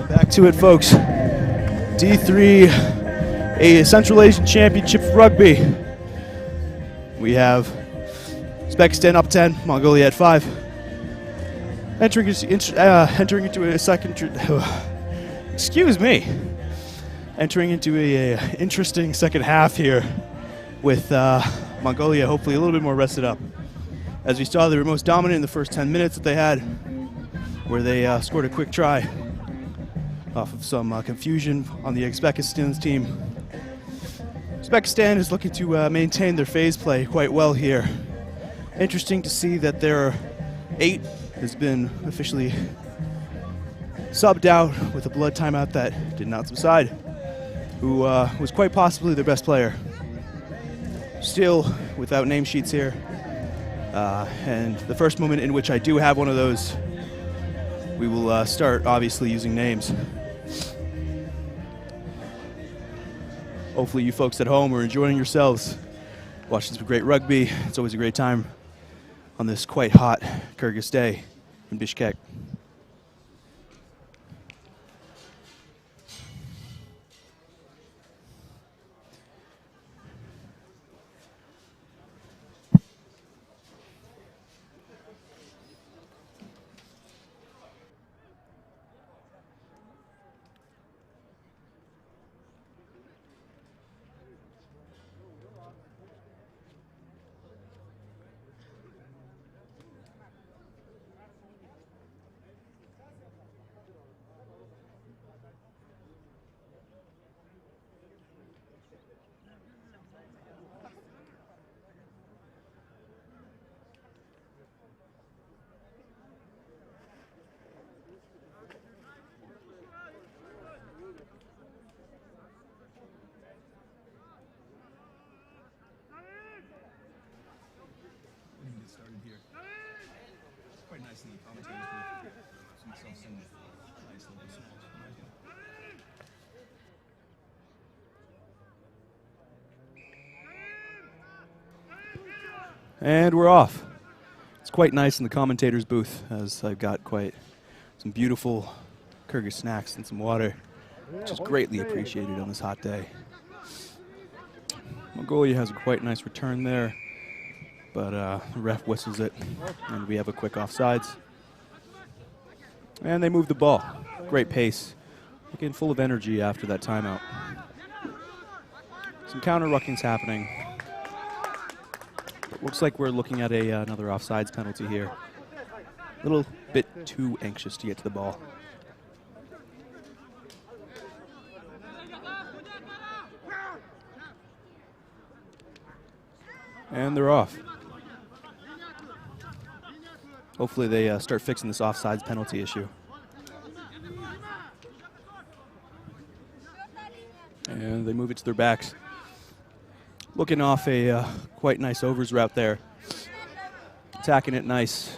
Back to it, folks. D3, a Central Asian Championship of Rugby. We have Uzbekistan up 10, Mongolia at 5. Entering into a entering into a interesting second half here with Mongolia hopefully a little bit more rested up. As we saw, they were most dominant in the first 10 minutes that they had, where they scored a quick try off of some confusion on the Uzbekistan's team. Uzbekistan is looking to maintain their phase play quite well here. Interesting to see that their 8 has been officially subbed out with a blood timeout that did not subside, who was quite possibly their best player. Still without name sheets here, and the first moment in which I do have one of those, we will start obviously using names. Hopefully you folks at home are enjoying yourselves, watching some great rugby. It's always a great time on this quite hot Kyrgyz day in Bishkek. And we're off. It's quite nice in the commentator's booth, as I've got quite some beautiful Kyrgyz snacks and some water, which is greatly appreciated on this hot day. Mongolia has a quite nice return there, but the ref whistles it, and we have a quick offsides. And they move the ball. Great pace. Looking full of energy after that timeout. Some counter-ruckings happening. But looks like we're looking at another offsides penalty here. A little bit too anxious to get to the ball. And they're off. Hopefully they start fixing this offsides penalty issue. And they move it to their backs. Looking off a quite nice overs route there. Attacking it nice.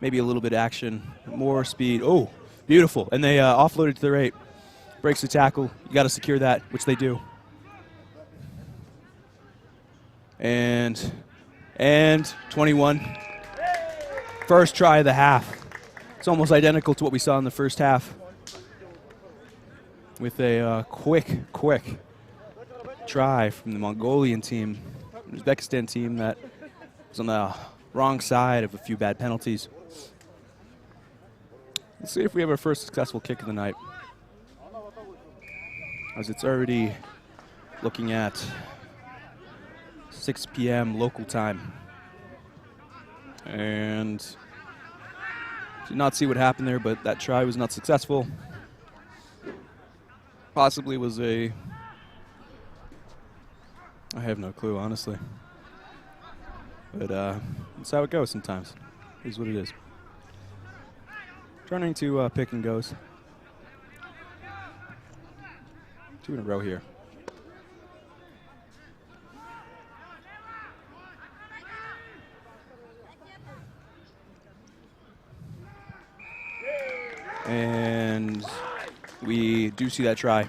Maybe a little bit of action, more speed. Oh, beautiful. And they offloaded to their 8. Breaks the tackle. You got to secure that, which they do. And 21. First try of the half. It's almost identical to what we saw in the first half, with a quick try from the Mongolian team, Uzbekistan team that was on the wrong side of a few bad penalties. Let's see if we have our first successful kick of the night, as it's already looking at 6 p.m. local time. And did not see what happened there, but that try was not successful. Possibly was I have no clue, honestly. But that's how it goes sometimes. It is what it is. Turning to pick and goes. 2 in a row here. And we do see that try,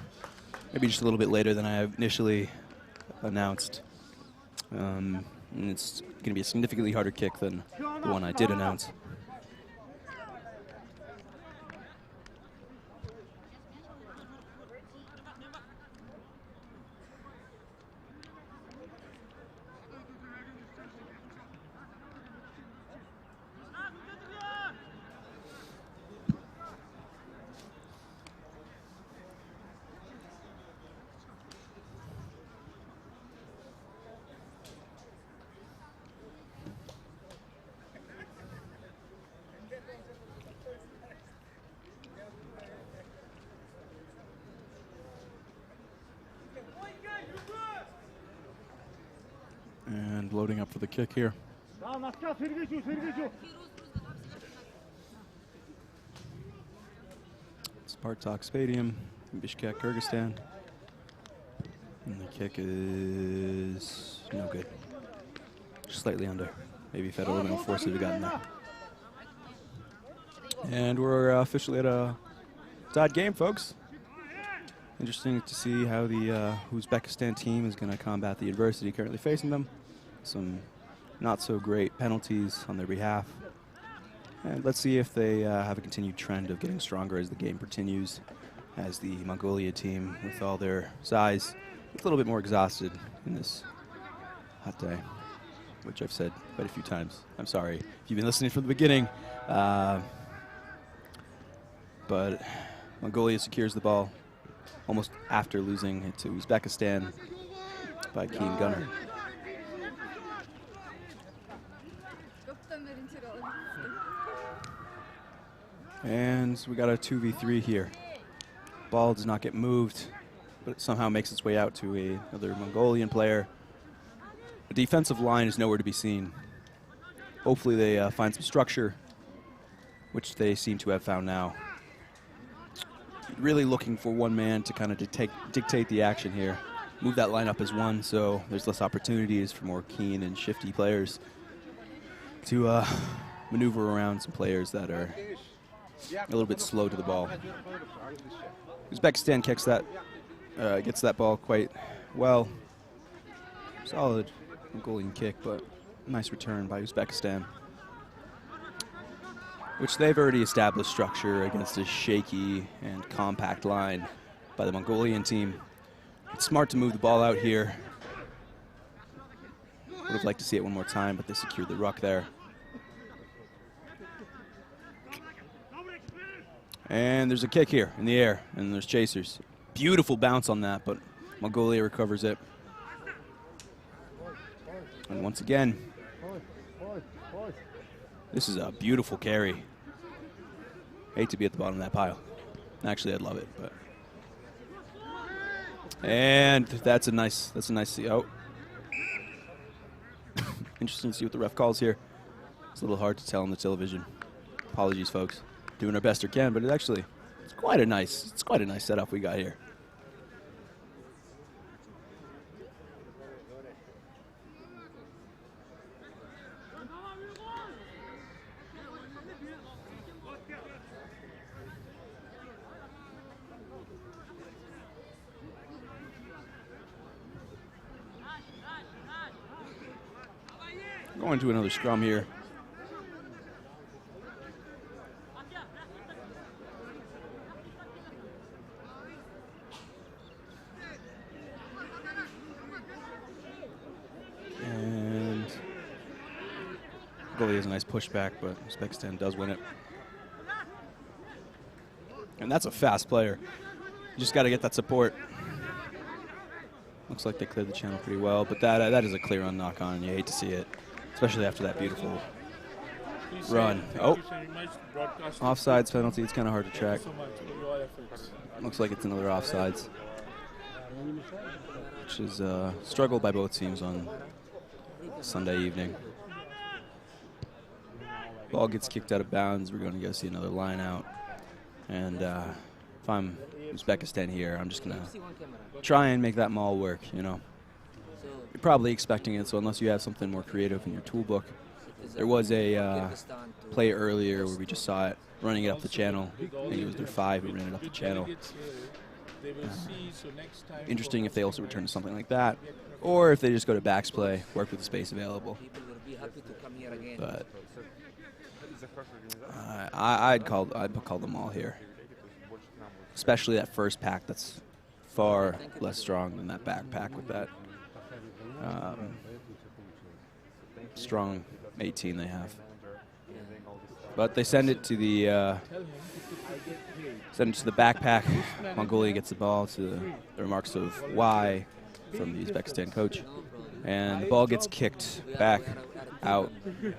maybe just a little bit later than I initially announced. And it's going to be a significantly harder kick than the one I did announce. And loading up for the kick here. Spartak Stadium in Bishkek, Kyrgyzstan. And the kick is no good. Just slightly under. Maybe if I had a little more force, it would have gotten there. And we're officially at a tied game, folks. Interesting to see how the Uzbekistan team is going to combat the adversity currently facing them. Some not so great penalties on their behalf. And let's see if they have a continued trend of getting stronger as the game continues, as the Mongolia team, with all their size, is a little bit more exhausted in this hot day, which I've said quite a few times. I'm sorry if you've been listening from the beginning. But Mongolia secures the ball almost after losing it to Uzbekistan by Keen Gunner. And we got a 2v3 here. Ball does not get moved, but it somehow makes its way out to another Mongolian player. The defensive line is nowhere to be seen. Hopefully they find some structure, which they seem to have found now. Really looking for one man to kind of dictate the action here. Move that line up as one, so there's less opportunities for more keen and shifty players to maneuver around some players that are a little bit slow to the ball. Uzbekistan kicks that, gets that ball quite well. Solid Mongolian kick, but nice return by Uzbekistan, which they've already established structure against a shaky and compact line by the Mongolian team. It's smart to move the ball out here. Would have liked to see it one more time, but they secured the ruck there. And there's a kick here in the air, and there's chasers. Beautiful bounce on that, but Mongolia recovers it. And once again, this is a beautiful carry. Hate to be at the bottom of that pile. Actually, I'd love it, but. And that's a nice. Oh, interesting to see what the ref calls here. It's a little hard to tell on the television. Apologies, folks. Doing our best we can, but it's quite a nice setup we got here. Going to another scrum here. Mongolia has a nice pushback, but Uzbekistan does win it. And that's a fast player. You just got to get that support. Looks like they cleared the channel pretty well, but that is a clear knock on, and you hate to see it, especially after that beautiful run. Oh, offsides penalty. It's kind of hard to track. Looks like it's another offsides, which is a struggle by both teams on Sunday evening. Ball gets kicked out of bounds. We're going to go see another line out. And if I'm Uzbekistan here, I'm just going to try and make that maul work, you know. You're probably expecting it, so unless you have something more creative in your toolbook. There was a play earlier where we just saw it running it up the channel. I think it was their 5 who ran it up the channel. Interesting if they also return to something like that, or if they just go to backs play, work with the space available. But I'd call them all here, especially that first pack. That's far less strong than that backpack with that strong 18 they have. But they send it to the backpack. Mongolia gets the ball to the remarks of Y from the Uzbekistan coach. And the ball gets kicked back out.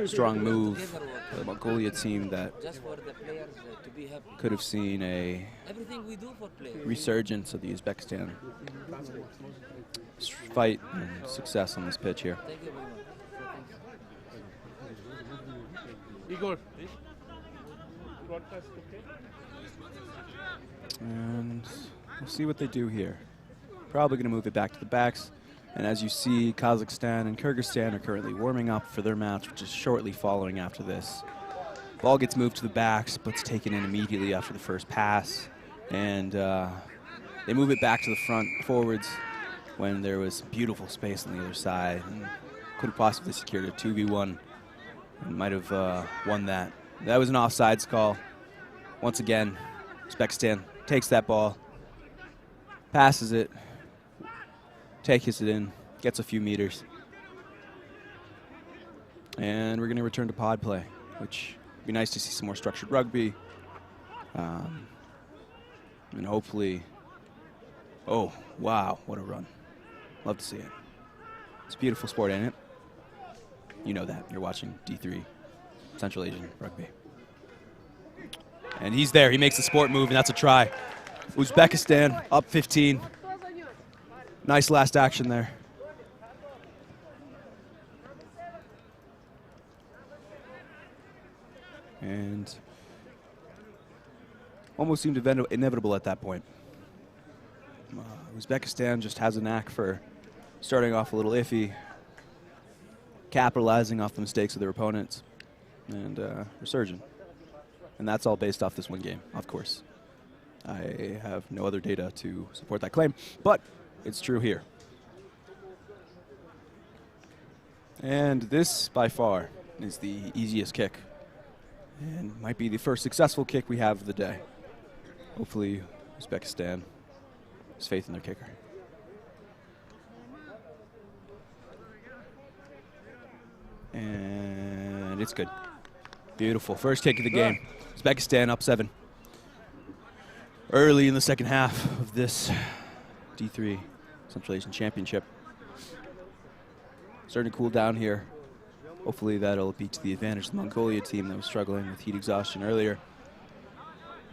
Strong move. The Mongolia team that could have seen a resurgence of the Uzbekistan fight and success on this pitch here. Igor. And we'll see what they do here. Probably going to move it back to the backs. And as you see, Kazakhstan and Kyrgyzstan are currently warming up for their match, which is shortly following after this. Ball gets moved to the backs, but it's taken in immediately after the first pass. And they move it back to the front forwards when there was beautiful space on the other side. And could have possibly secured a 2v1 and might have won that. That was an offsides call. Once again, Uzbekistan takes that ball, passes it, takes it in, gets a few meters. And we're going to return to pod play, which would be nice to see some more structured rugby. And hopefully, oh, wow, what a run. Love to see it. It's a beautiful sport, ain't it? You know that. You're watching D3, Central Asian Rugby. And he's there. He makes the sport move, and that's a try. Uzbekistan up 15. Nice last action there. And almost seemed inevitable at that point. Uzbekistan just has a knack for starting off a little iffy, capitalizing off the mistakes of their opponents, and resurging. And that's all based off this one game, of course. I have no other data to support that claim, but it's true here. And this, by far, is the easiest kick, and might be the first successful kick we have of the day. Hopefully, Uzbekistan has faith in their kicker. And it's good. Beautiful. First kick of the game. Uzbekistan up 7. Early in the second half of this D3 Central Asian Championship. Starting to cool down here. Hopefully that'll be to the advantage of the Mongolia team that was struggling with heat exhaustion earlier.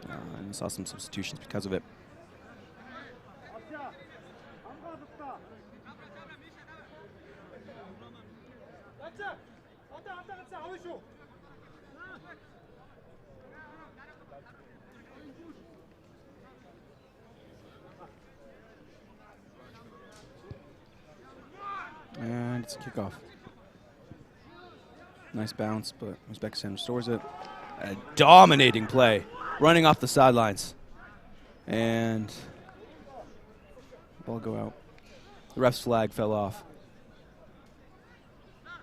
And we saw some substitutions because of it. And it's a kickoff. Nice bounce, but Uzbekistan restores it. A dominating play, running off the sidelines. And ball go out. The ref's flag fell off. I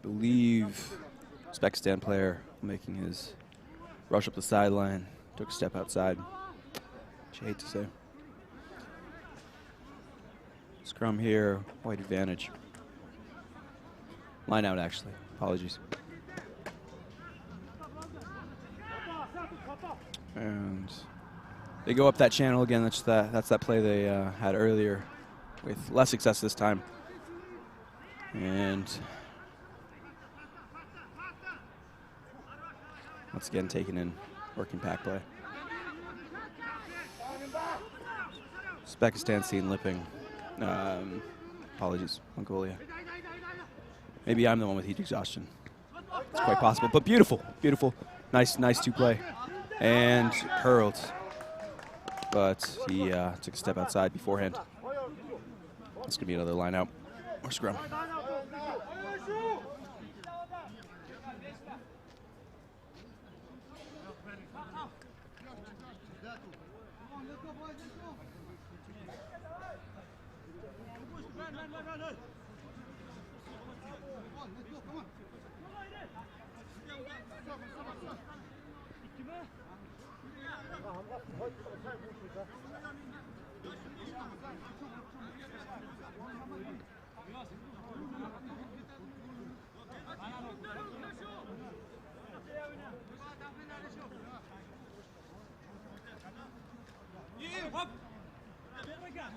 believe Uzbekistan player making his rush up the sideline took a step outside, which I hate to say. Scrum here, white advantage. Line out, actually. Apologies. And they go up that channel again. That's that play they had earlier with less success this time. And once again taken in, working pack play. Uzbekistan seen lipping. Apologies, Mongolia. Maybe I'm the one with heat exhaustion. It's quite possible, but beautiful, beautiful. Nice two play. And curled. But he took a step outside beforehand. It's going to be another line out or scrum.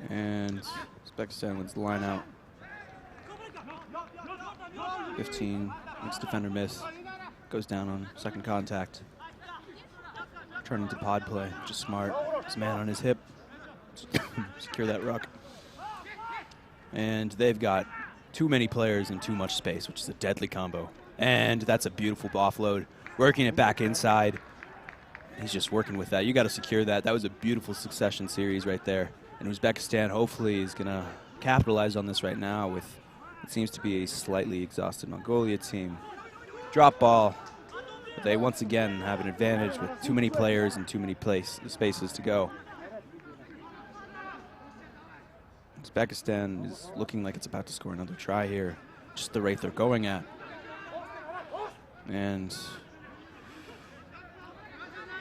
And Uzbekistan wins the line out. 15, makes defender miss, goes down on second contact. Turning to pod play, just smart. His man on his hip, secure that ruck. And they've got too many players in too much space, which is a deadly combo. And that's a beautiful offload, working it back inside. He's just working with that. You got to secure that. That was a beautiful succession series right there. And Uzbekistan hopefully is going to capitalize on this right now with it seems to be a slightly exhausted Mongolia team. Drop ball. But they once again have an advantage with too many players and too many spaces to go. Uzbekistan is looking like it's about to score another try here. Just the rate they're going at. And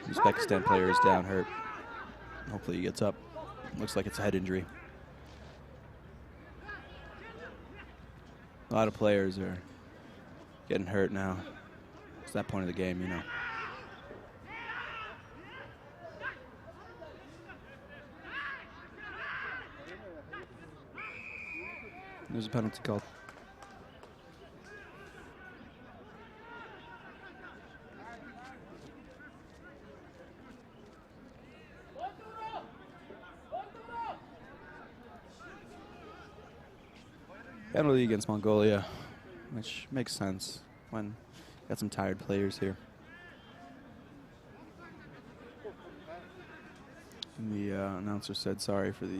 Uzbekistan player is down hurt. Hopefully he gets up. Looks like it's a head injury. A lot of players are getting hurt now. It's that point of the game, you know. There's a penalty called. Penalty against Mongolia, which makes sense when you got some tired players here. And the announcer said sorry for the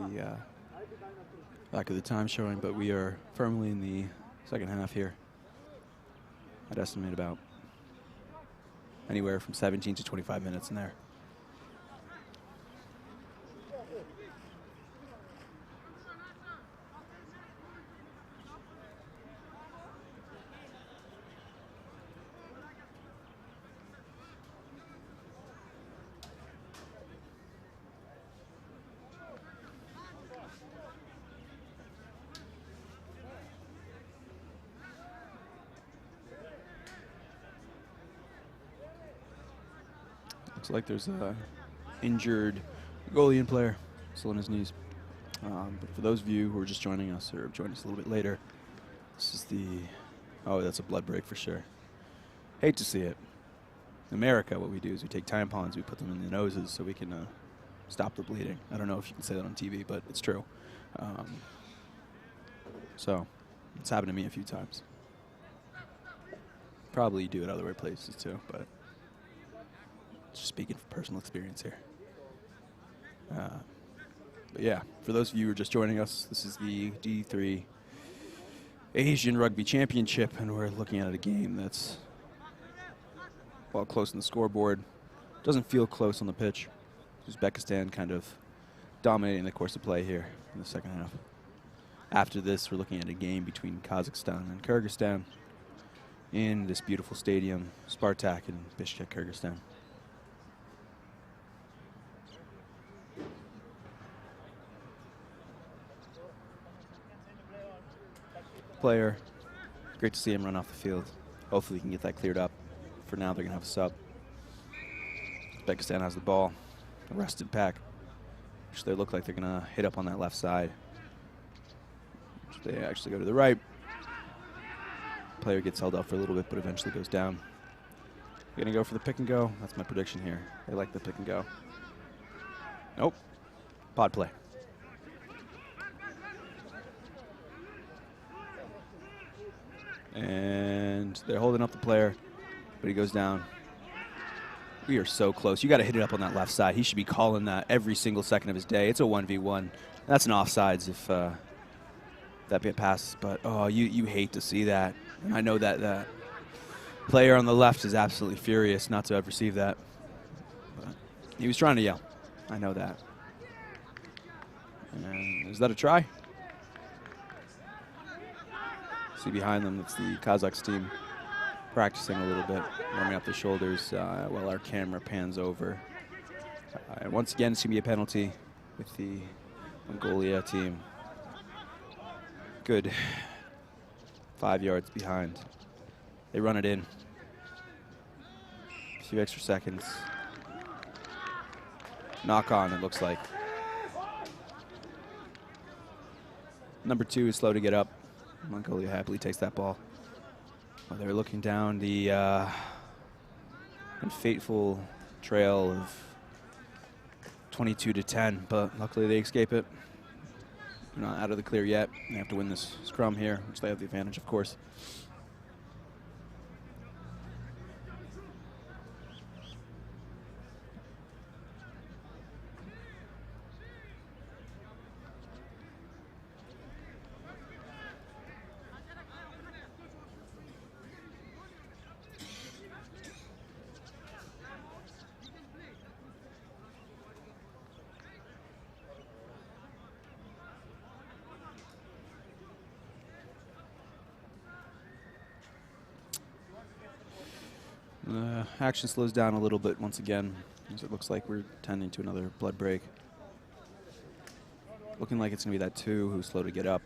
lack of the time showing, but we are firmly in the second half here. I'd estimate about anywhere from 17 to 25 minutes in there. Looks like there's a injured Mongolian player still on his knees. But for those of you who are just joining us or have joined us a little bit later, this is the, oh, that's a blood break for sure. Hate to see it. In America, what we do is we take tampons, we put them in the noses so we can stop the bleeding. I don't know if you can say that on TV, but it's true. So it's happened to me a few times. Probably do it other places too, but just speaking from personal experience here. But yeah, for those of you who are just joining us, this is the D3 Asian Rugby Championship, and we're looking at a game that's, well, close on the scoreboard. Doesn't feel close on the pitch. Uzbekistan kind of dominating the course of play here in the second half. After this, we're looking at a game between Kazakhstan and Kyrgyzstan in this beautiful stadium, Spartak in Bishkek, Kyrgyzstan. Player, Great to see him run off the field. Hopefully he can get that cleared up. For now, they're going to have a sub. Uzbekistan has the ball. A rested pack. Which they look like they're going to hit up on that left side. Which they actually go to the right. Player gets held up for a little bit, but eventually goes down. Going to go for the pick and go. That's my prediction here. They like the pick and go. Nope. Pod play. And they're holding up the player, but he goes down. We are so close. You got to hit it up on that left side. He should be calling that every single second of his day. It's a 1v1. That's an offsides if that bit passes. But, oh, you hate to see that. And I know that that player on the left is absolutely furious not to have received that. But he was trying to yell. I know that. And is that a try? See behind them, it's the Kazakhs team practicing a little bit, warming up their shoulders while our camera pans over. And once again, it's going to be a penalty with the Mongolia team. Good 5 yards behind. They run it in. A few extra seconds. Knock on, it looks like. Number 2 is slow to get up. Mongolia happily takes that ball. Well, they were looking down the fateful trail of 22-10, but luckily they escape it. They're not out of the clear yet. They have to win this scrum here, which they have the advantage, of course. Action slows down a little bit once again, as it looks like we're tending to another blood break. Looking like it's going to be that 2 who's slow to get up.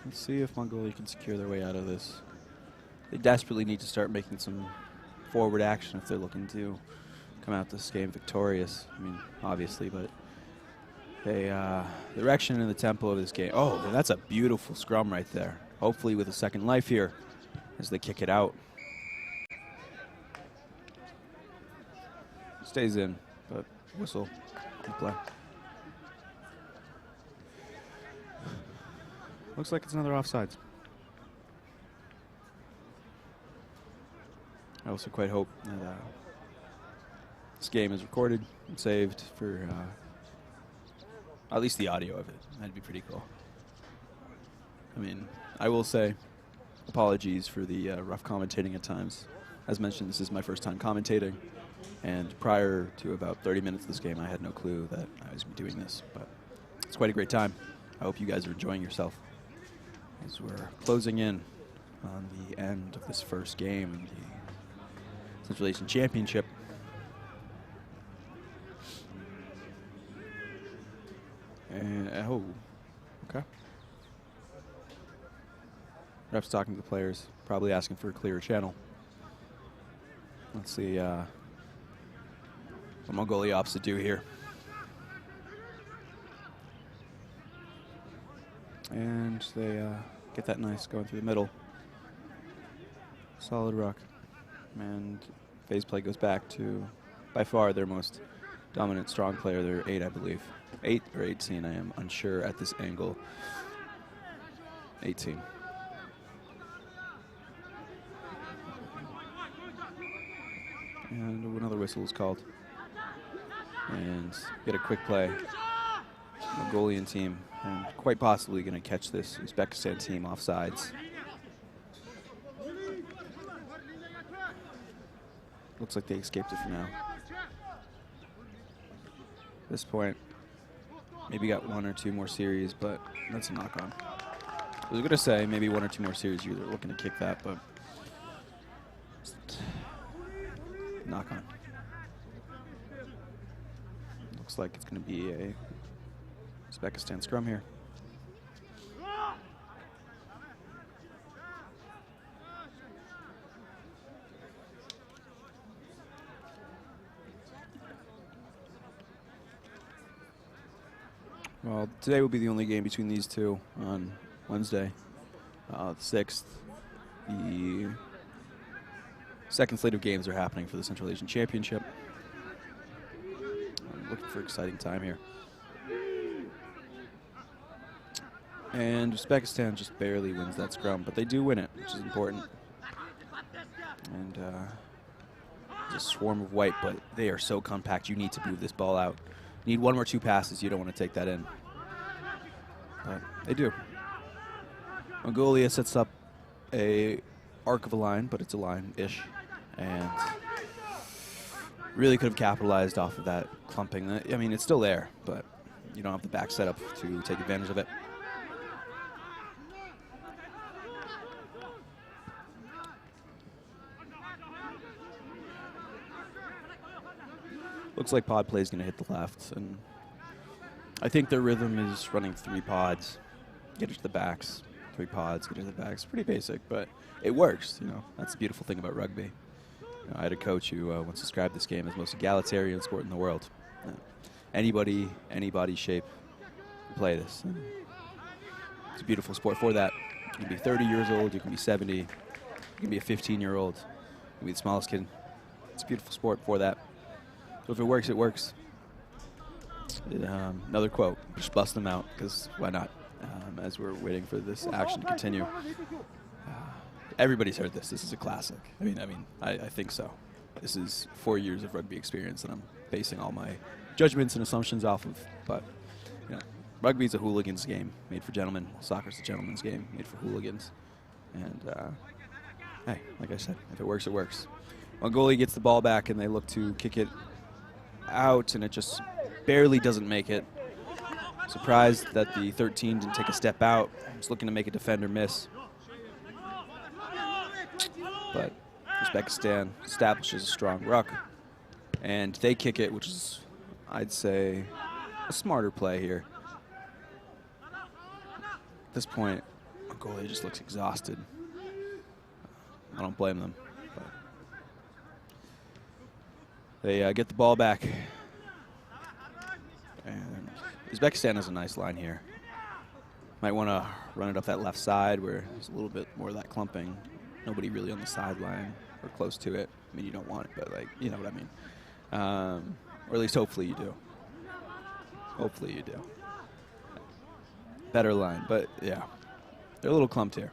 Let's see if Mongolia can secure their way out of this. They desperately need to start making some forward action if they're looking to come out this game victorious. I mean, obviously, but they, the direction and the tempo of this game. Oh, that's a beautiful scrum right there. Hopefully with a second life here as they kick it out. Stays in, but whistle, good play. Looks like it's another offsides. I also quite hope that this game is recorded and saved for at least the audio of it. That'd be pretty cool. I mean, I will say apologies for the rough commentating at times. As mentioned, this is my first time commentating, and prior to about 30 minutes of this game, I had no clue that I was doing this, but it's quite a great time. I hope you guys are enjoying yourself as we're closing in on the end of this first game in the Central Asian Championship. And, oh, okay. Ref's talking to the players, probably asking for a clearer channel. Let's see what Mongolia opts to do here. And they get that nice going through the middle. Solid ruck. And phase play goes back to, by far, their most dominant, strong player. They're 8, I believe. 8 or 18, I am unsure at this angle. 18. And another whistle is called. And get a quick play. Mongolian team, and quite possibly going to catch this Uzbekistan team offsides. Looks like they escaped it for now. At this point, maybe got 1 or 2 more series, but that's a knock-on. I was going to say maybe 1 or 2 more series. You're looking to kick that, but knock-on. Looks like it's going to be a Uzbekistan scrum here. Well, today will be the only game between these two on Wednesday, the 6th. The second slate of games are happening for the Central Asian Championship. I'm looking for exciting time here. And Uzbekistan just barely wins that scrum, but they do win it, which is important. And it's a swarm of white, but they are so compact, you need to move this ball out. You need 1 or 2 passes, you don't want to take that in. But they do. Mongolia sets up a arc of a line, but it's a line-ish. And really could have capitalized off of that clumping. I mean, it's still there, but you don't have the back set up to take advantage of it. Looks like pod play is going to hit the left, and I think their rhythm is running 3 pods, get it to the backs, 3 pods, get it to the backs. Pretty basic, but it works. You know, that's the beautiful thing about rugby. You know, I had a coach who once described this game as the most egalitarian sport in the world. Anybody, any body shape, can play this. And it's a beautiful sport for that. You can be 30 years old, you can be 70, you can be a 15-year-old, you can be the smallest kid. It's a beautiful sport for that. So if it works, it works. Another quote, just bust them out, because why not? As we're waiting for this action to continue. Everybody's heard this. This is a classic. I think so. This is 4 years of rugby experience that I'm basing all my judgments and assumptions off of. But you know, rugby is a hooligans game made for gentlemen. Soccer's a gentleman's game made for hooligans. And hey, like I said, if it works, it works. Mongolia gets the ball back, and they look to kick it out, and it just barely doesn't make it. Surprised that the 13 didn't take a step out. Just looking to make a defender miss. But Uzbekistan establishes a strong ruck, and they kick it, which is, I'd say, a smarter play here. At this point, Mongolia just looks exhausted. I don't blame them. But they get the ball back. And Uzbekistan has a nice line here. Might want to run it up that left side where there's a little bit more of that clumping. Nobody really on the sideline or close to it. I mean, you don't want it, but like, you know what I mean. Or at least hopefully you do. Hopefully you do. Better line, but yeah. They're a little clumped here.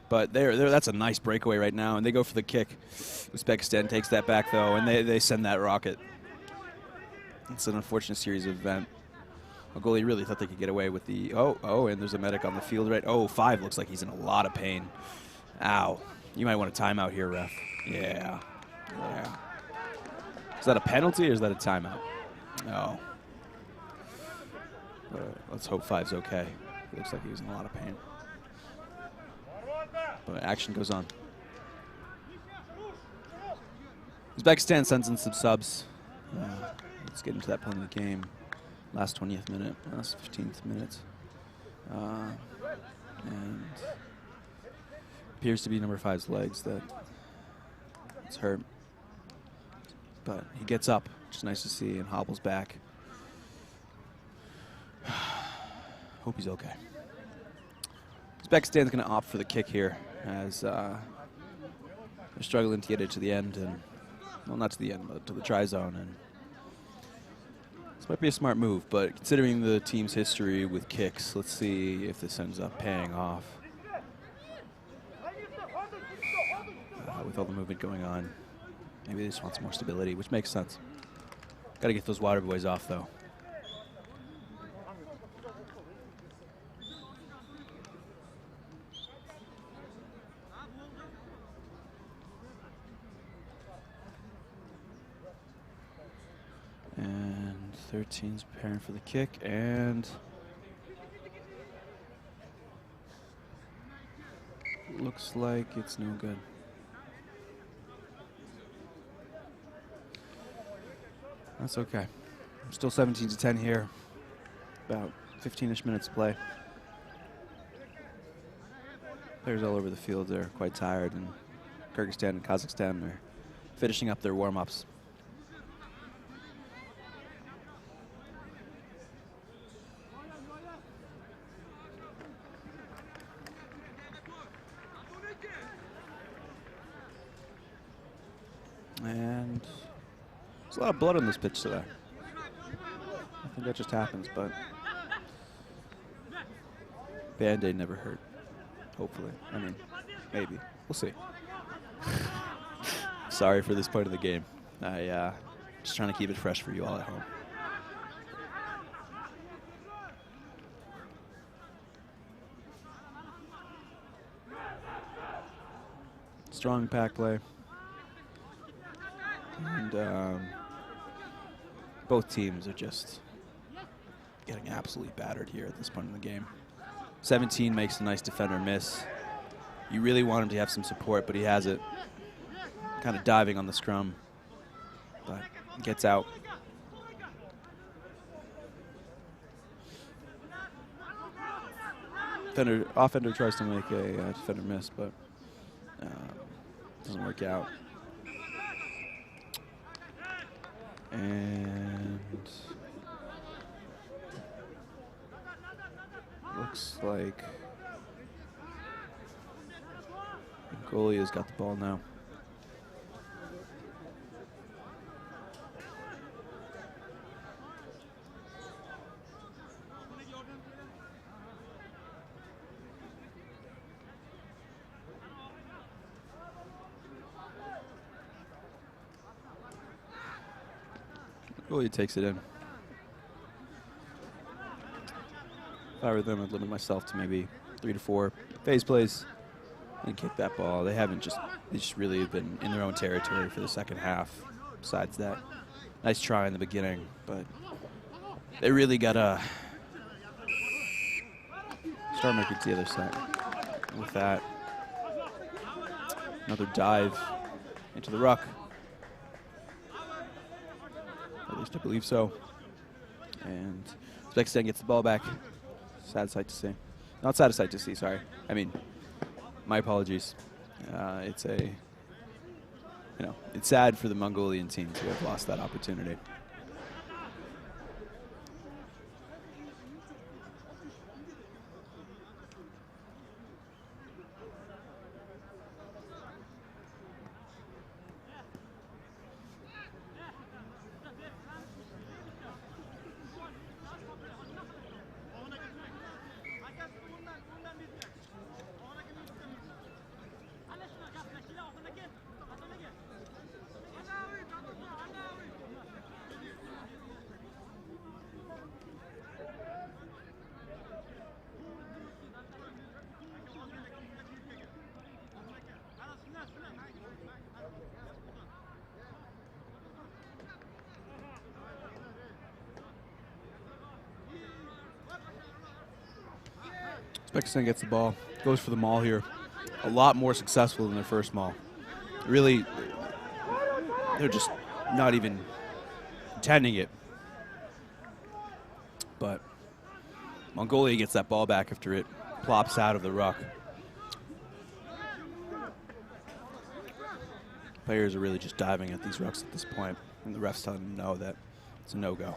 But that's a nice breakaway right now, and they go for the kick. Uzbekistan takes that back, though, and they send that rocket. It's an unfortunate series of events. Mongolia really thought they could get away with the... Oh, and there's a medic on the field, right? Oh, 5 looks like he's in a lot of pain. Ow. You might want a timeout here, ref. Yeah. Is that a penalty or is that a timeout? No. Let's hope 5's okay. It looks like he was in a lot of pain. But action goes on. Uzbekistan sends in some subs. Let's get into that point of the game. Last 20th minute, last 15th minute. And appears to be number 5's legs that it's hurt. But he gets up, which is nice to see, and hobbles back. Hope he's okay. Uzbekistan's going to opt for the kick here as they're struggling to get it to the end, and well, not to the end, but to the try zone. And this might be a smart move, but considering the team's history with kicks, let's see if this ends up paying off. With all the movement going on, maybe they just want some more stability, which makes sense. Got to get those water boys off, though. And 13's preparing for the kick, and looks like it's no good. That's okay. Still 17-10 here. About 15-ish minutes to play. Players all over the field are quite tired, and Kyrgyzstan and Kazakhstan are finishing up their warm-ups. And there's a lot of blood on this pitch today. I think that just happens, but Band-Aid never hurt. Hopefully. I mean, maybe. We'll see. Sorry for this part of the game. Just trying to keep it fresh for you all at home. Strong pack play. And both teams are just getting absolutely battered here at this point in the game. 17 makes a nice defender miss. You really want him to have some support, but he has it. Kind of diving on the scrum, but gets out. Offender tries to make a defender miss, but doesn't work out. And looks like Mongolia's got the ball now. Mongolia takes it in. If I were them, I'd limit myself to maybe 3 to 4 phase plays and kick that ball. They just really have been in their own territory for the second half. Besides that, nice try in the beginning, but they really gotta start making it to the other side. With that, another dive into the ruck. At least I believe so. And Uzbekistan gets the ball back. Sad sight to see. Not sad sight to see, sorry. I mean, my apologies. It's sad for the Mongolian team to have lost that opportunity. Uzbekistan gets the ball, goes for the maul here. A lot more successful than their first maul. Really, they're just not even intending it. But Mongolia gets that ball back after it plops out of the ruck. Players are really just diving at these rucks at this point, and the refs telling them no, that it's a no-go.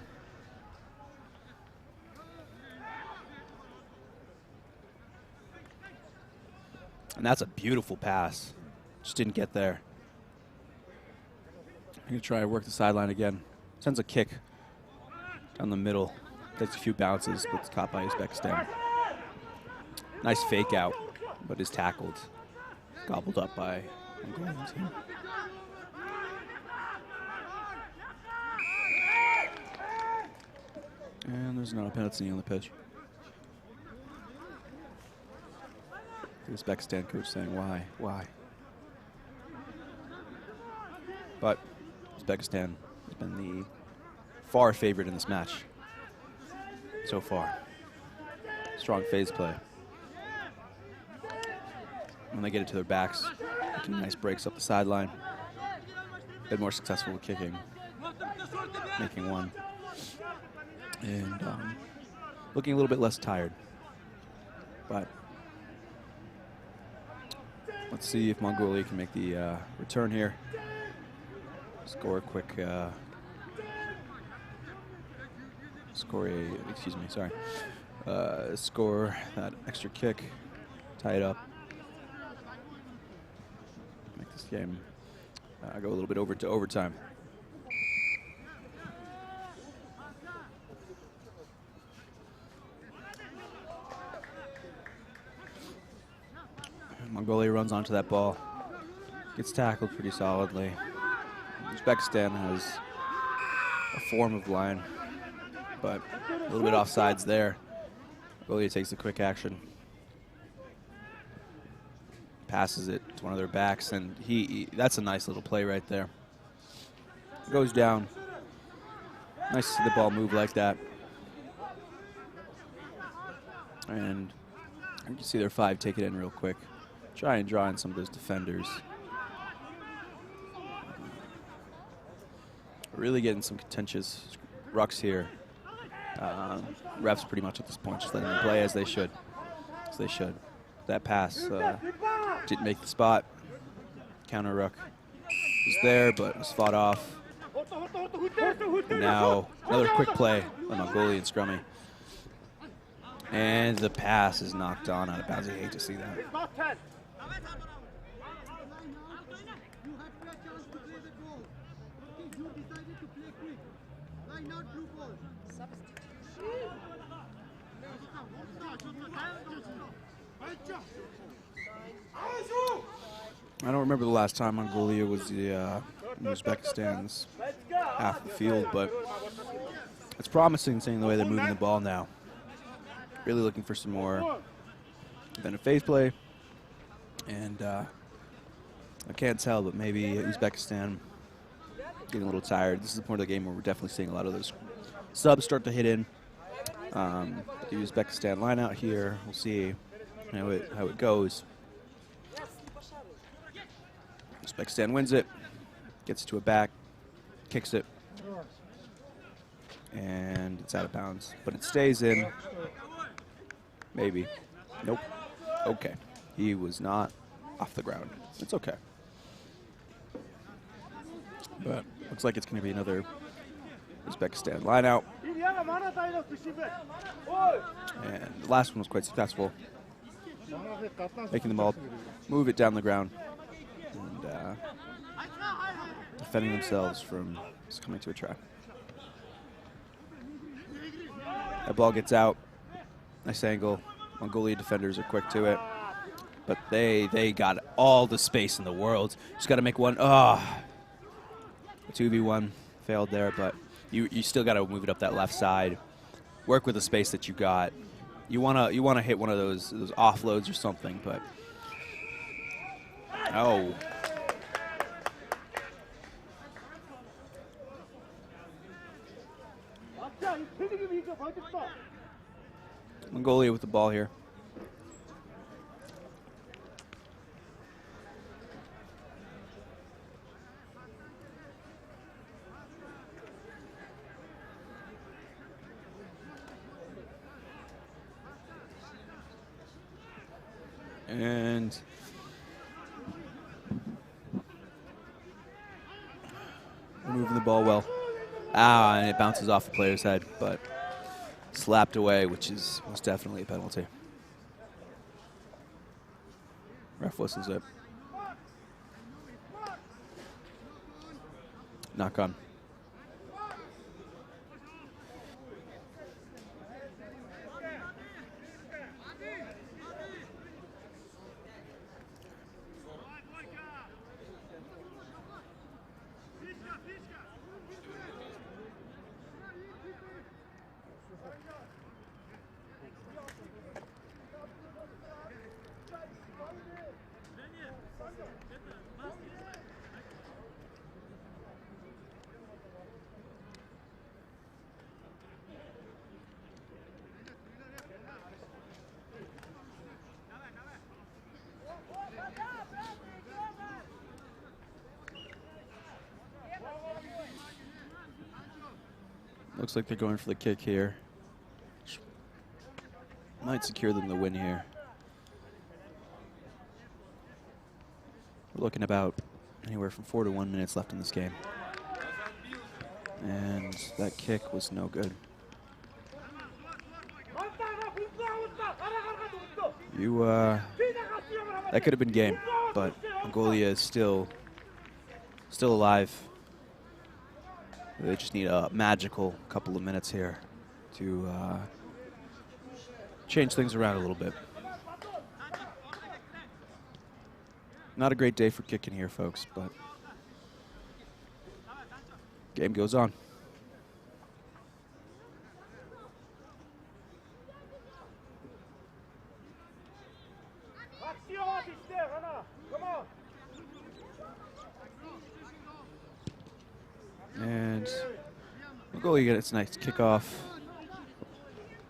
And that's a beautiful pass. Just didn't get there. I'm going to try to work the sideline again. Sends a kick down the middle. Takes a few bounces, but it's caught by Uzbekistan. Nice fake out, but is tackled. Gobbled up by Mongolian team. And there's not a penalty on the pitch. The Uzbekistan coach saying, why? But Uzbekistan has been the far favored in this match so far. Strong phase play. When they get it to their backs, making nice breaks up the sideline. Been more successful with kicking, making one. And looking a little bit less tired. But let's see if Mongolia can make the return here. Score a quick, score that extra kick, tie it up, make this game go a little bit over to overtime. Mongolia runs onto that ball, gets tackled pretty solidly. Uzbekistan has a form of line, but a little bit offsides there. Mongolia takes the quick action, passes it to one of their backs, and that's a nice little play right there. Goes down. Nice to see the ball move like that. And you can see their 5 take it in real quick. Try and draw in some of those defenders. Really getting some contentious rucks here. Refs pretty much at this point just letting them play as they should. That pass didn't make the spot. Counter ruck was there, but was fought off. And now another quick play by Mongolian scrummy. And the pass is knocked on out of bounds. I hate to see that. I don't remember the last time Mongolia was the Uzbekistan's half the field, but it's promising seeing the way they're moving the ball now. Really looking for some more than a phase play, and I can't tell, but maybe Uzbekistan getting a little tired. This is the point of the game where we're definitely seeing a lot of those subs start to hit in. The Uzbekistan line out here, we'll see how it goes. Uzbekistan wins it, gets to a back, kicks it, and it's out of bounds, but it stays in. Maybe. Nope. Okay. He was not off the ground. It's okay. But looks like it's going to be another Uzbekistan line out. And the last one was quite successful, making the ball move it down the ground and defending themselves from coming to a trap. That ball gets out. Nice angle. Mongolia defenders are quick to it, but they got all the space in the world. Just got to make one. Ah, 2v1 failed there, but you still got to move it up that left side. Work with the space that you got. You wanna hit one of those offloads or something, but oh. Mongolia with the ball here. And moving the ball well. And it bounces off the player's head, but slapped away, which is most definitely a penalty. Ref whistles it. Knock on. Looks like they're going for the kick here. Might secure them the win here. We're looking about anywhere from 4 to 1 minutes left in this game. And that kick was no good. That could have been game, but Mongolia is still alive. They just need a magical couple of minutes here to change things around a little bit. Not a great day for kicking here, folks, but game goes on. And Mongolia gets a nice kickoff.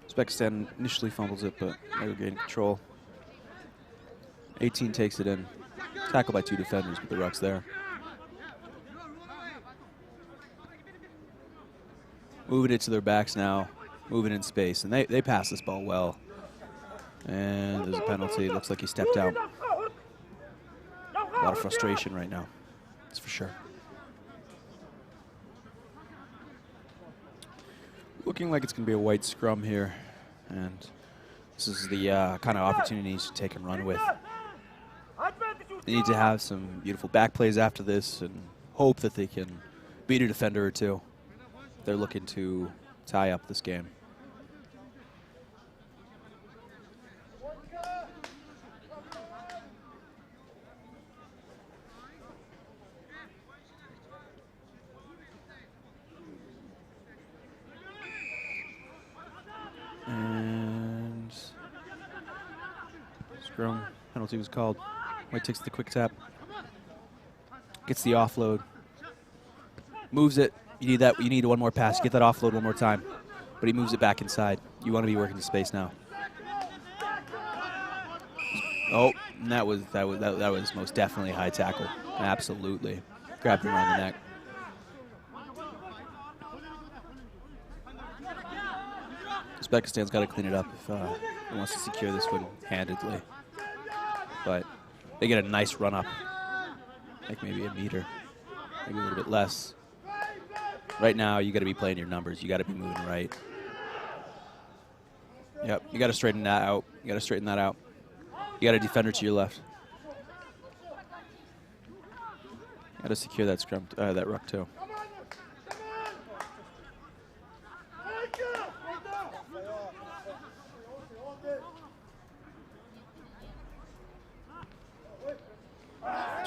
Uzbekistan initially fumbles it, but they're gaining control. 18 takes it in. Tackled by 2 defenders, but the ruck's there. Moving it to their backs now, moving in space, and they pass this ball well. And there's a penalty. Looks like he stepped out. A lot of frustration right now, that's for sure. Looking like it's going to be a white scrum here, and this is the kind of opportunities to take and run with. They need to have some beautiful back plays after this and hope that they can beat a defender or two. They're looking to tie up this game. And scrum penalty was called. White takes the quick tap, gets the offload, moves it. You need that. You need one more pass. Get that offload one more time, but he moves it back inside. You want to be working the space now. Oh, and that was most definitely a high tackle. Absolutely, grabbed him around the neck. Uzbekistan's got to clean it up if he wants to secure this one handedly. But they get a nice run up, like maybe a meter, maybe a little bit less. Right now, you got to be playing your numbers. You got to be moving right. Yep, you got to straighten that out. You got to straighten that out. You got a defender to your left. Got to secure that scrum, that ruck too.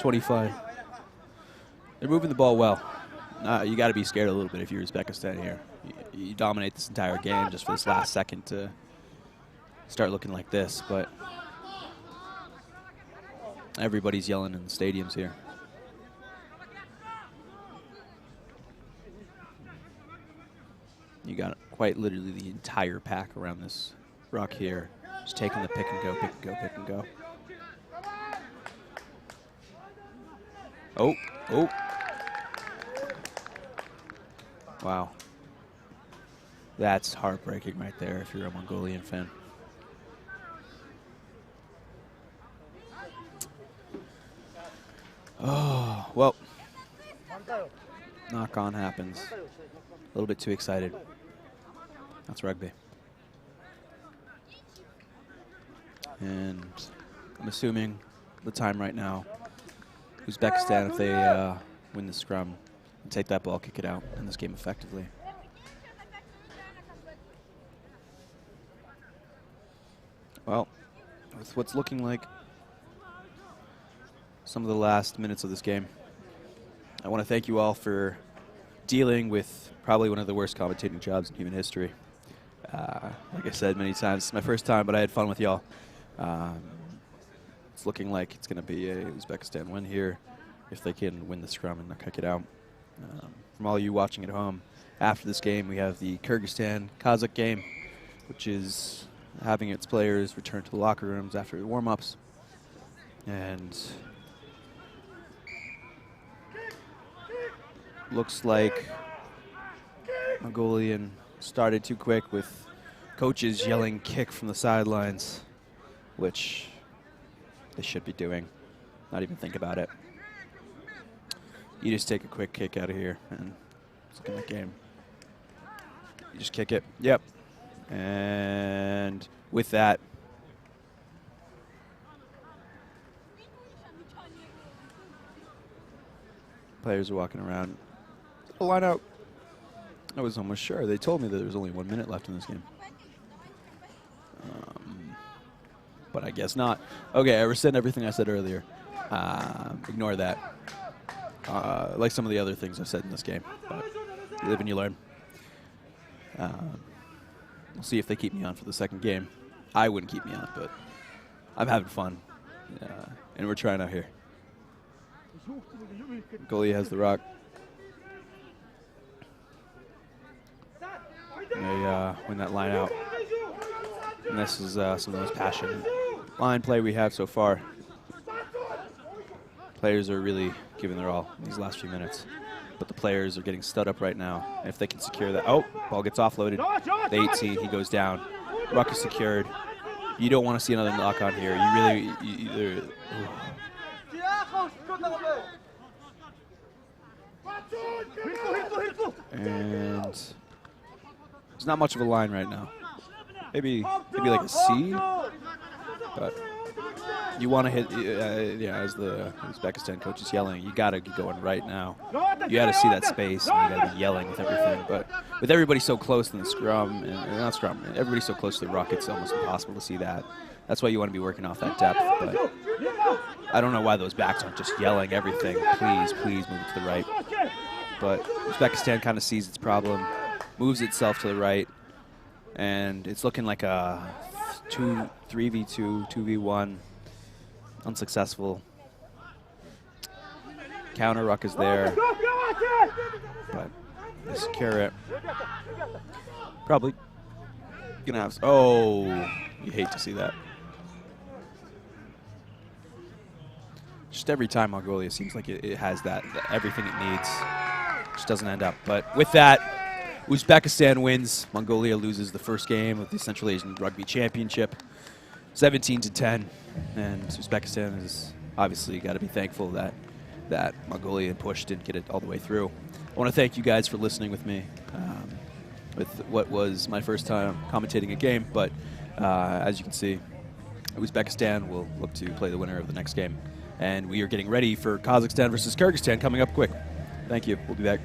.25. They're moving the ball well. You got to be scared a little bit if you're Uzbekistan here. You dominate this entire game just for this last second to start looking like this, but everybody's yelling in the stadiums here. You got quite literally the entire pack around this ruck here, just taking the pick and go, pick and go, pick and go. Oh. Wow. That's heartbreaking right there if you're a Mongolian fan. Oh, well. Knock on happens. A little bit too excited. That's rugby. And I'm assuming the time right now, Uzbekistan, if they win the scrum, and take that ball, kick it out in this game effectively. Well, with what's looking like some of the last minutes of this game, I want to thank you all for dealing with probably one of the worst commentating jobs in human history. Like I said many times, it's my first time, but I had fun with y'all. It's looking like it's going to be a Uzbekistan win here if they can win the scrum and kick it out. From all you watching at home, after this game, we have the Kyrgyzstan-Kazakh game, which is having its players return to the locker rooms after the warm-ups. And looks like Mongolian started too quick with coaches yelling kick from the sidelines, which they should be doing. Not even think about it. You just take a quick kick out of here and look in the game. You just kick it. Yep. And with that, players are walking around. A line out. I was almost sure. They told me that there was only 1 minute left in this game. But I guess not. Okay, I rescind everything I said earlier. Ignore that. Like some of the other things I've said in this game. But you live and you learn. We'll see if they keep me on for the second game. I wouldn't keep me on, but I'm having fun. And we're trying out here. Mongolia has the rock. And they win that line out. And this is some of the most passionate line play we have so far. Players are really giving their all in these last few minutes. But the players are getting stood up right now. And if they can secure that. Oh, ball gets offloaded. The 18, he goes down. Ruck is secured. You don't want to see another knock on here. You really. And there's not much of a line right now. Maybe like a C, but you want to hit. Yeah, as the Uzbekistan coach is yelling, you got to get going right now. You got to see that space, and you got to be yelling with everything. But with everybody so close in the scrum, and not scrum, everybody so close to the ruck, it's almost impossible to see that. That's why you want to be working off that depth. But I don't know why those backs aren't just yelling everything. Please, please move it to the right. But Uzbekistan kind of sees its problem, moves itself to the right, and it's looking like a 3v2, 2v1, unsuccessful. Counter ruck is there, but they secure it. Probably gonna have. Oh, you hate to see that. Just every time Mongolia seems like it has that everything it needs. Just doesn't end up. But with that, Uzbekistan wins. Mongolia loses the first game of the Central Asian Rugby Championship, 17-10. And Uzbekistan has obviously got to be thankful that Mongolia pushed and get it all the way through. I want to thank you guys for listening with me with what was my first time commentating a game. But as you can see, Uzbekistan will look to play the winner of the next game. And we are getting ready for Kazakhstan versus Kyrgyzstan coming up quick. Thank you. We'll be back.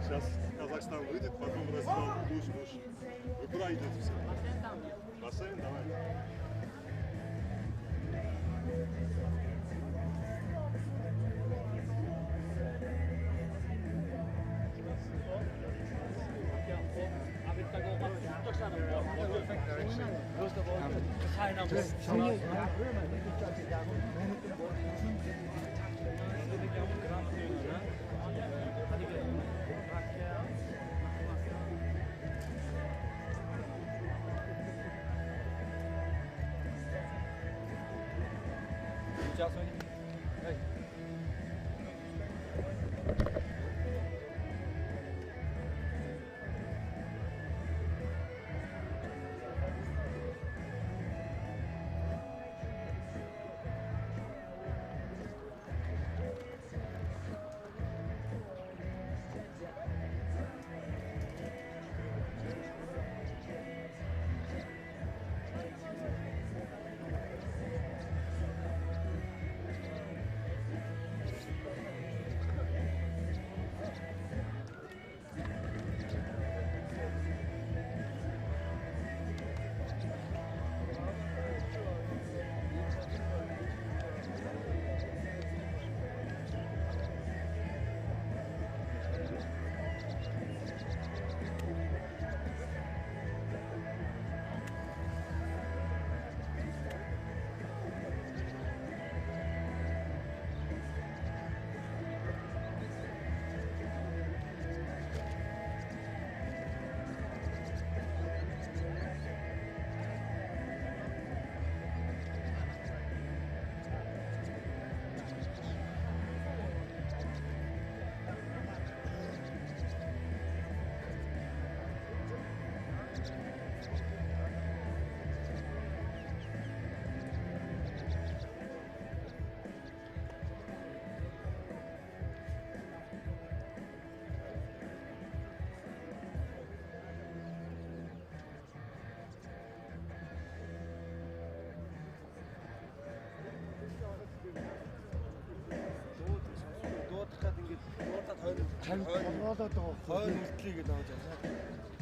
Сейчас Казахстан выйдет, потом раздел душ. Вы куда идете все? Бассейн, давай. Дуудахад ингэж дууртад хойно болгоод байгаа. Хойно үлдлээ гэж аваад явсан.